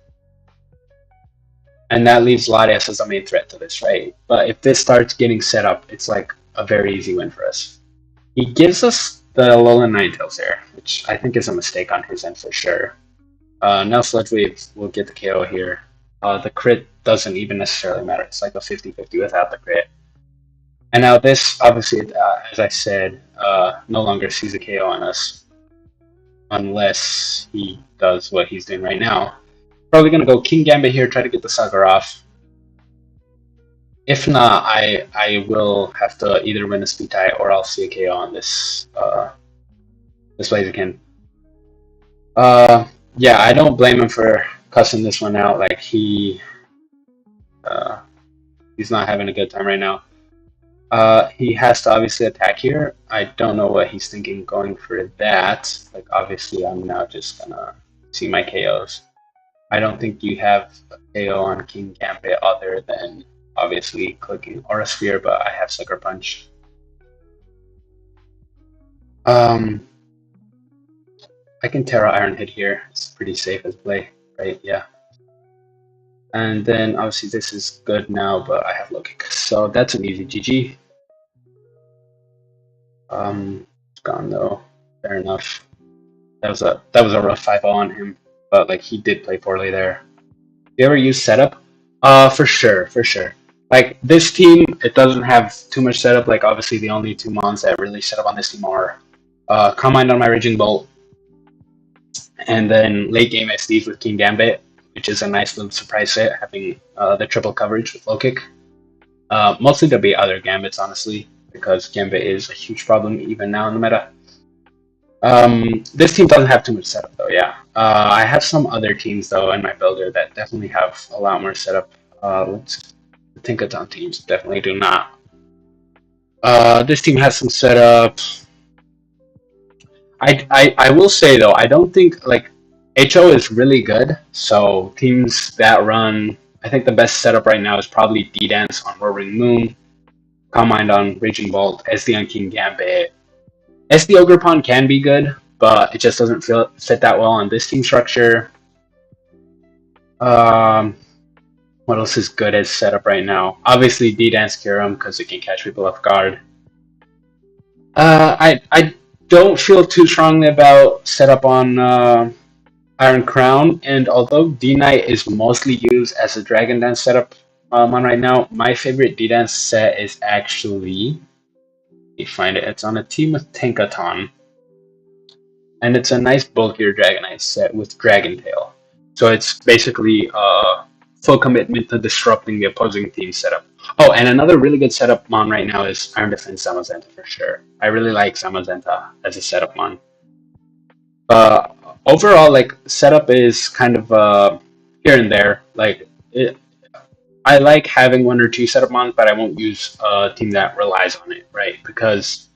And that leaves Latias as the main threat to this, right? But if this starts getting set up, it's like a very easy win for us. He gives us the Alolan Ninetales there, which I think is a mistake on his end for sure. Now Sludge Wave will get the KO here. The crit doesn't even necessarily matter. It's like a 50-50 without the crit. And now this, obviously, as I said, no longer sees a KO on us. Unless he does what he's doing right now. Probably going to go King Gambit here, try to get the Sagar off. If not, I will have to either win a speed tie or I'll see a KO on this Blaziken. Yeah, I don't blame him for cussing this one out. Like he's not having a good time right now. He has to obviously attack here. I don't know what he's thinking going for that. Like obviously, I'm now just gonna see my KOs. I don't think you have a KO on King Gambit other than obviously clicking Aura Sphere, but I have Sucker Punch. Um, I can Terra Iron Hit here. It's pretty safe as play, right? Yeah. And then obviously this is good now, but I have low kick, so that's an easy GG. It's gone though. Fair enough. That was a rough 5-0 on him, but like he did play poorly there. You ever use setup? For sure, for sure. Like this team, it doesn't have too much setup. Like obviously the only two mons that really set up on this team are Combine on my Raging Bolt, and then late game SDs with King Gambit, which is a nice little surprise set, having the triple coverage with low kick. Mostly there'll be other Gambits, honestly, because Gambit is a huge problem even now in the meta. This team doesn't have too much setup though. Yeah, I have some other teams though in my builder that definitely have a lot more setup. Let's think of some teams definitely do not. This team has some setup. I will say though, I don't think like HO is really good. So teams that run, I think the best setup right now is probably D Dance on Roaring Moon, Combined on Raging Bolt, SD on King Gambit. SD Ogerpon can be good, but it just doesn't fit that well on this team structure. Um, what else is good as setup right now? Obviously, D-Dance Kyurem because it can catch people off guard. I don't feel too strongly about setup on Iron Crown, and although D-Knight is mostly used as a Dragon Dance setup on right now, my favorite D-Dance set is actually, let me find it, it's on a team with Tinkaton. And it's a nice bulkier Dragonite set with Dragon Tail. So it's basically full commitment to disrupting the opposing team setup. Oh, and another really good setup mon right now is Iron Defense Samazenta for sure. I really like Samazenta as a setup mon. Uh, Overall, like setup is kind of here and there. I like having one or two setup mons, but I won't use a team that relies on it, right? Because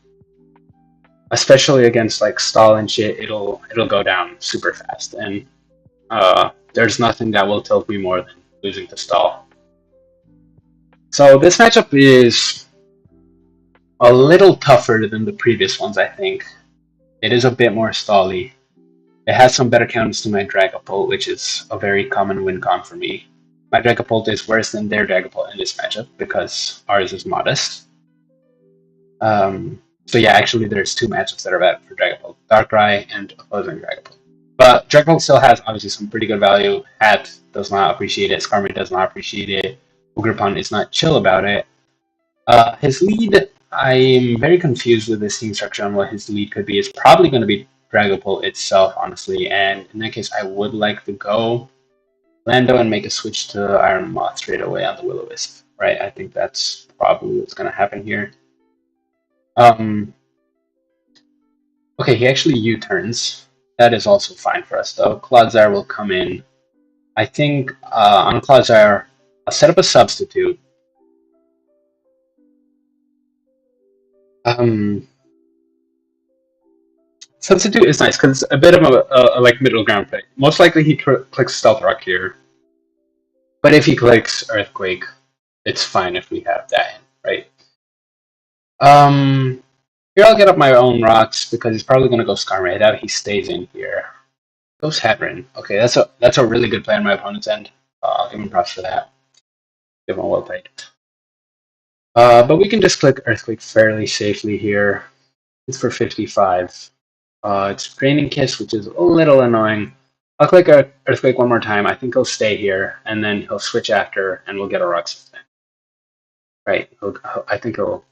especially against like stall and shit, it'll go down super fast, and there's nothing that will tilt me more than losing to stall. So this matchup is a little tougher than the previous ones, I think. It is a bit more stally. It has some better counters to my Dragapult, which is a very common win con for me. My Dragapult is worse than their Dragapult in this matchup because ours is modest. So yeah, actually there's two matchups that are bad for Dragapult. Darkrai and opposing Dragapult. But Dragapult still has obviously some pretty good value. Hat does not appreciate it. Skarmory does not appreciate it. Ogerpon is not chill about it. His lead, I'm very confused with this team structure on what his lead could be. It's probably going to be Dragapult itself, honestly. And in that case, I would like to go Lando and make a switch to Iron Moth straight away on the Will-O-Wisp. Right? I think that's probably what's going to happen here. Okay, he actually U-turns. That is also fine for us, though. Clodsire will come in. I think on Clodsire, I'll set up a substitute. Substitute is nice because it's a bit of a like middle ground play. Most likely he clicks Stealth Rock here, but if he clicks Earthquake, it's fine if we have that in, right? Here I'll get up my own rocks because he's probably gonna go Skarmory. I doubt he stays in here. Goes Hadron. Okay, that's a really good play on my opponent's end. I'll give him props for that. Give him well played. But we can just click Earthquake fairly safely here. It's for 55. It's Draining Kiss, which is a little annoying. I'll click Earthquake one more time. I think he'll stay here, and then he'll switch after, and we'll get a Rock Smash. Right. I think he'll...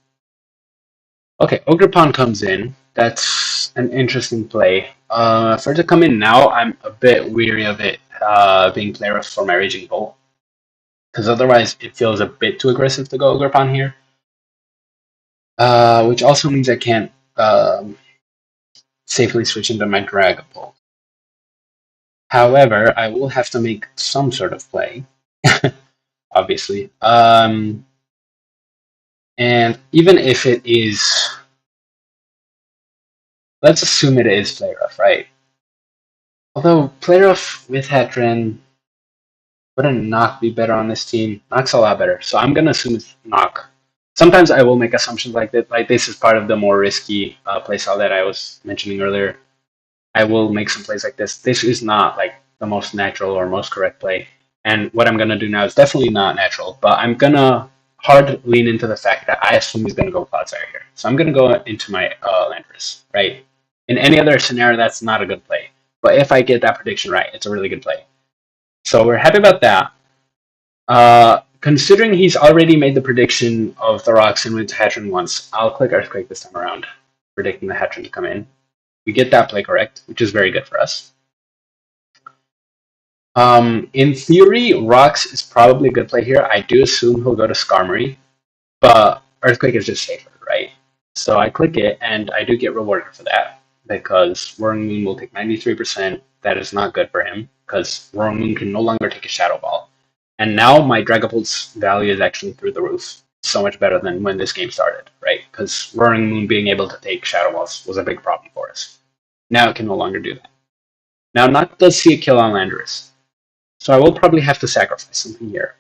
Okay, Ogerpon comes in. That's an interesting play. For it to come in now, I'm a bit weary of it being play rough for my Raging Bolt. Because otherwise, it feels a bit too aggressive to go Ogerpon here. Which also means I can't safely switch into my Dragapult. However, I will have to make some sort of play, obviously. And even if it is, let's assume it is play rough, right? Although play rough with Heatran, Wouldn't knock be better on this team? Knock's a lot better, so I'm gonna assume it's knock. Sometimes I will make assumptions like that. Like this is part of the more risky playstyle that I was mentioning earlier. I will make some plays like this. This is not like the most natural or most correct play. And what I'm gonna do now is definitely not natural, but I'm gonna hard lean into the fact that I assume he's gonna go Cloudfire here. So I'm gonna go into my Landorus, right? In any other scenario, that's not a good play. But if I get that prediction right, it's a really good play. So we're happy about that. Considering he's already made the prediction of the rocks and went to Hatchrin once, I'll click Earthquake this time around, predicting the Hatchrin to come in. We get that play correct, which is very good for us. In theory, Rocks is probably a good play here. I do assume he'll go to Skarmory, but Earthquake is just safer, right? So I click it, and I do get rewarded for that, because Roaring Moon will take 93%. That is not good for him, because Roaring Moon can no longer take a Shadow Ball. And now my Dragapult's value is actually through the roof. So much better than when this game started, right? Because Roaring Moon being able to take Shadow Balls was a big problem for us. Now it can no longer do that. Now Noct does see a kill on Landorus, so I will probably have to sacrifice something here.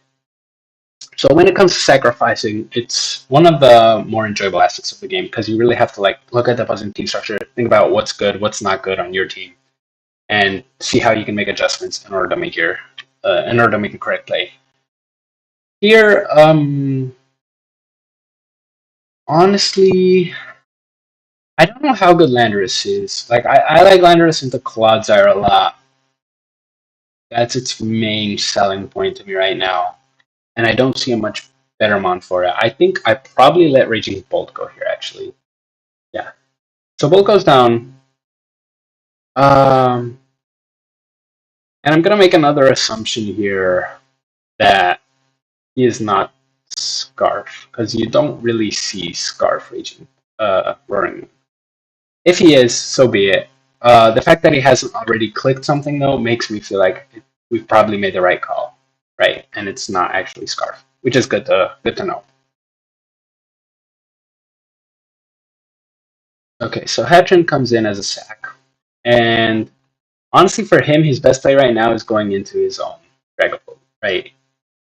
So when it comes to sacrificing, it's one of the more enjoyable aspects of the game because you really have to like look at the opposing team structure, think about what's good, what's not good on your team, and see how you can make adjustments in order to make the correct play. Here, honestly, I don't know how good Landorus is. Like I like Landorus into Clodsire a lot. That's its main selling point to me right now. And I don't see a much better mon for it. I think I probably let Raging Bolt go here, actually. Yeah. So Bolt goes down. And I'm going to make another assumption here that he is not Scarf, because you don't really see Scarf Raging Roaring. If he is, so be it. The fact that he hasn't already clicked something, though, makes me feel like we've probably made the right call, right? And it's not actually Scarf, which is good to know. Okay, so Hatchin comes in as a sack, and honestly, for him, his best play right now is going into his own Dragapult, right?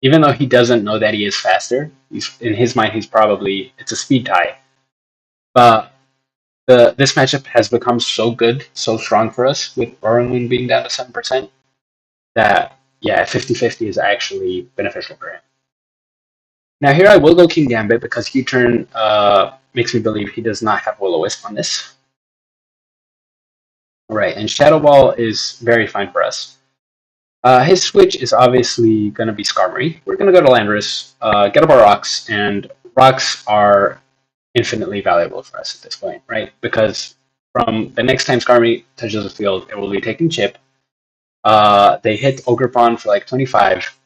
Even though he doesn't know that he is faster, in his mind, it's a speed tie. But this matchup has become so good, so strong for us, with Roaring Moon being down to 7%, that, yeah, 50-50 is actually beneficial for him. Now here I will go King Gambit, because U-Turn makes me believe he does not have Will-O-Wisp on this. Right, and Shadow Ball is very fine for us. His switch is obviously going to be Skarmory. We're going to go to Landorus, get up our rocks, and rocks are infinitely valuable for us at this point, right? Because from the next time Skarmory touches the field, it will be taking chip. They hit Ogerpon for like 25.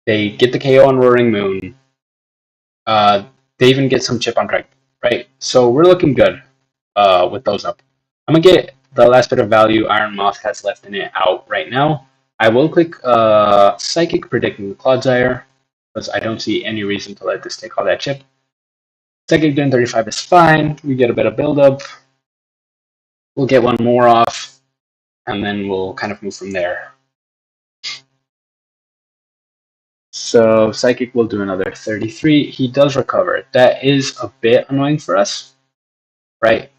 They get the KO on Roaring Moon. They even get some chip on Dragon, right? So we're looking good with those up. I'm going to get the last bit of value Iron Moth has left in it out right now. I will click Psychic, predicting the Clodsire, because I don't see any reason to let this take all that chip. Psychic doing 35 is fine. We get a bit of build-up. We'll get one more off, and then we'll kind of move from there. So Psychic will do another 33. He does recover. That is a bit annoying for us, right?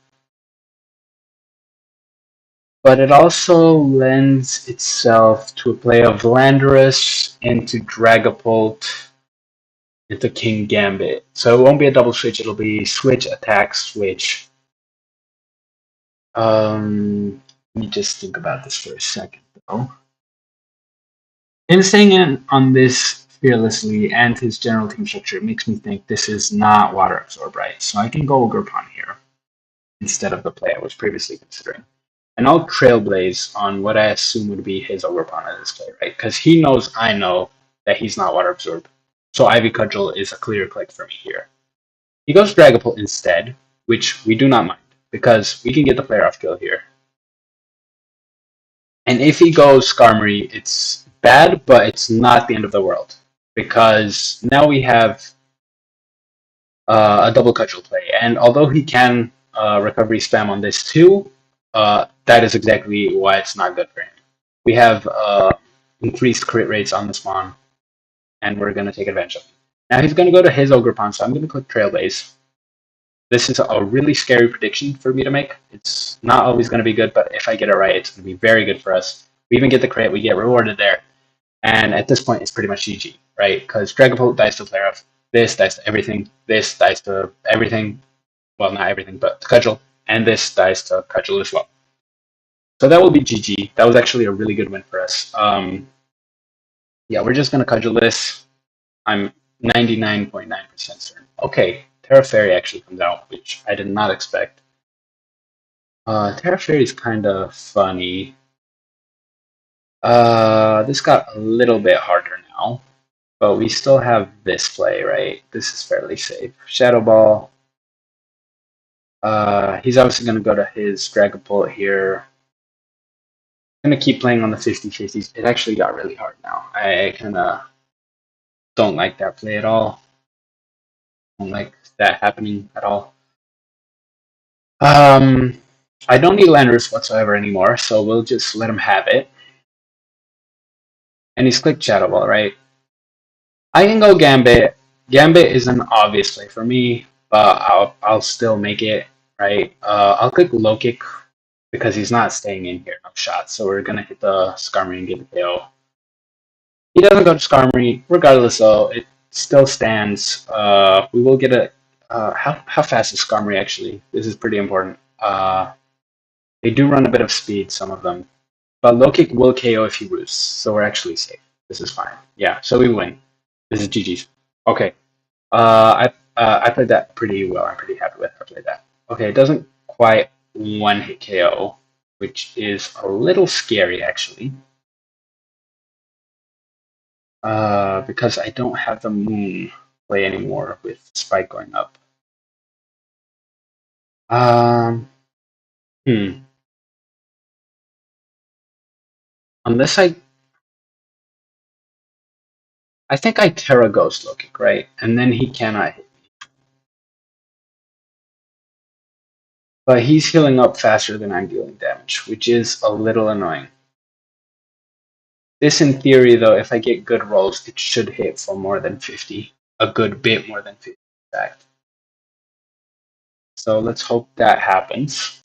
But it also lends itself to a play of Landorus into Dragapult into King Gambit. So it won't be a double switch, it'll be switch, attack, switch. Let me just think about this for a second, though. Him staying in on this fearlessly and his general team structure makes me think this is not Water Absorb, right? So I can go Ogerpon here instead of the play I was previously considering. And I'll Trailblaze on what I assume would be his Ogerpon at this play, right? Because he knows I know that he's not Water Absorb. So Ivy Cudgel is a clear click for me here. He goes Dragapult instead, which we do not mind, because we can get the player off kill here. And if he goes Skarmory, it's bad, but it's not the end of the world, because now we have a double Cudgel play. And although he can recovery spam on this too, that is exactly why it's not good for him. We have increased crit rates on the spawn, and we're going to take advantage of it. Now he's going to go to his Ogre Pawn, so I'm going to click Trailblaze. This is a really scary prediction for me to make. It's not always going to be good, but if I get it right, it's going to be very good for us. We even get the crit, we get rewarded there. And at this point, it's pretty much GG, right? Because Dragapult dies to Flare Up, this dies to everything, this dies to everything. Well, not everything, but to Cudgel, and this dies to Cudgel as well. So that will be GG. That was actually a really good win for us. Yeah, we're just going to Cudgel this. I'm 99.9% certain. Okay, Terra Fairy actually comes out, which I did not expect. Terra Fairy is kind of funny. This got a little bit harder now, but we still have this play, right? This is fairly safe. Shadow Ball. He's obviously going to go to his Dragapult here. I'm going to keep playing on the 50-50s. It actually got really hard now. I kind of don't like that play at all. Don't like that happening at all. I don't need Landorus whatsoever anymore, so we'll just let him have it. And he's clicked Shadow Ball, right? I can go Gambit. Gambit is an obvious play for me, but I'll still make it, right? I'll click Low Kick because he's not staying in here, no shot. So we're gonna hit the Skarmory and get the KO. He doesn't go to Skarmory, regardless though, it still stands. We will get a how fast is Skarmory actually? This is pretty important. They do run a bit of speed, some of them. But low kick will KO if he roosts, so we're actually safe. This is fine. Yeah, so we win. This is GG's. Okay. I played that pretty well. I'm pretty happy with how I played that. Okay, it doesn't quite one hit KO, which is a little scary actually. Because I don't have the moon play anymore with Spike going up. Um, Unless I think I Terra Ghost low kick, right? And then he cannot hit. But he's healing up faster than I'm dealing damage, which is a little annoying. This, in theory, though, if I get good rolls, it should hit for more than 50. A good bit more than 50, in fact. So let's hope that happens.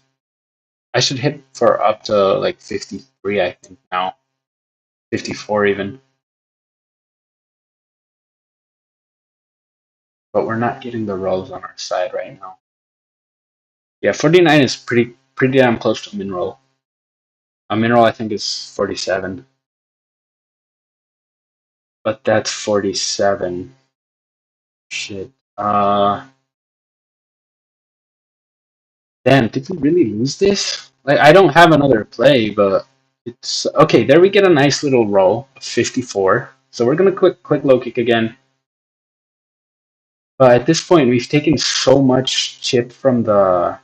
I should hit for up to like 53, I think, now. 54 even. But we're not getting the rolls on our side right now. Yeah, 49 is pretty damn close to a min roll. A min roll, I think, is 47. But that's 47. Shit. Damn, did we really lose this? Like, I don't have another play, but it's okay. There we get a nice little roll of 54. So we're gonna click low kick again. But at this point, we've taken so much chip from the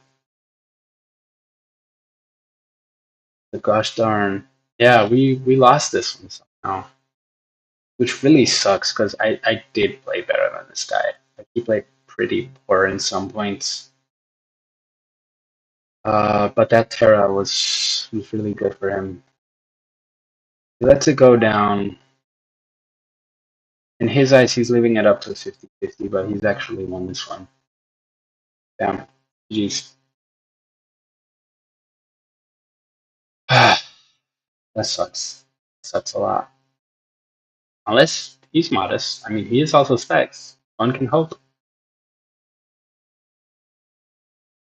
gosh darn. Yeah, we lost this one somehow, which really sucks because I did play better than this guy. Like, he played pretty poor in some points. But that Terra was really good for him. He lets it go down. In his eyes, he's leaving it up to 50-50, but he's actually won this one. Damn. Jeez. That sucks. Sucks a lot. Unless he's modest. I mean, he is also Specs. One can hope.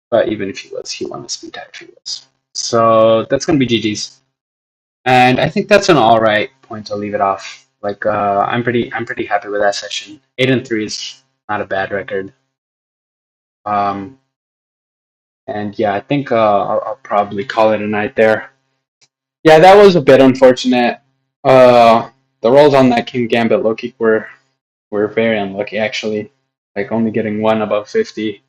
But even if he was, he won the speed type if he was. So that's going to be GG's. And I think that's an alright point to leave it off. Like, I'm pretty happy with that session. 8-3 is not a bad record. And yeah, I think I'll probably call it a night there. Yeah, that was a bit unfortunate. The rolls on that King Gambit low kick were very unlucky actually. Like only getting one above 50.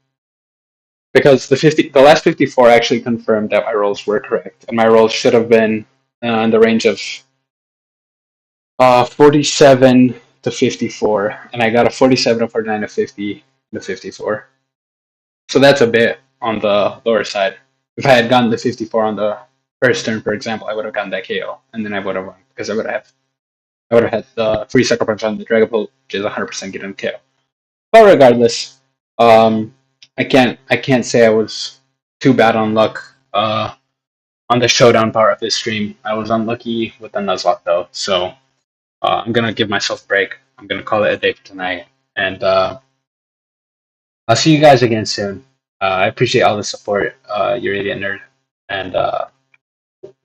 Because the last 54 actually confirmed that my rolls were correct, and my rolls should have been in the range of 47 to 54, and I got a 47 to 49 to 50 to 54. So that's a bit on the lower side. If I had gotten the 54 on the first turn, for example, I would have gotten that KO, and then I would have won because I would have I would have had the free sucker punch on the Dragapult, which is 100% getting KO. But regardless, I can't say I was too bad on luck. On the showdown part of this stream, I was unlucky with the Nuzlocke though, so I'm gonna give myself a break. I'm gonna call it a day for tonight, and I'll see you guys again soon. I appreciate all the support, you're idiot nerd, and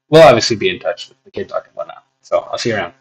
we'll obviously be in touch with the kid talk and whatnot. So I'll see you around.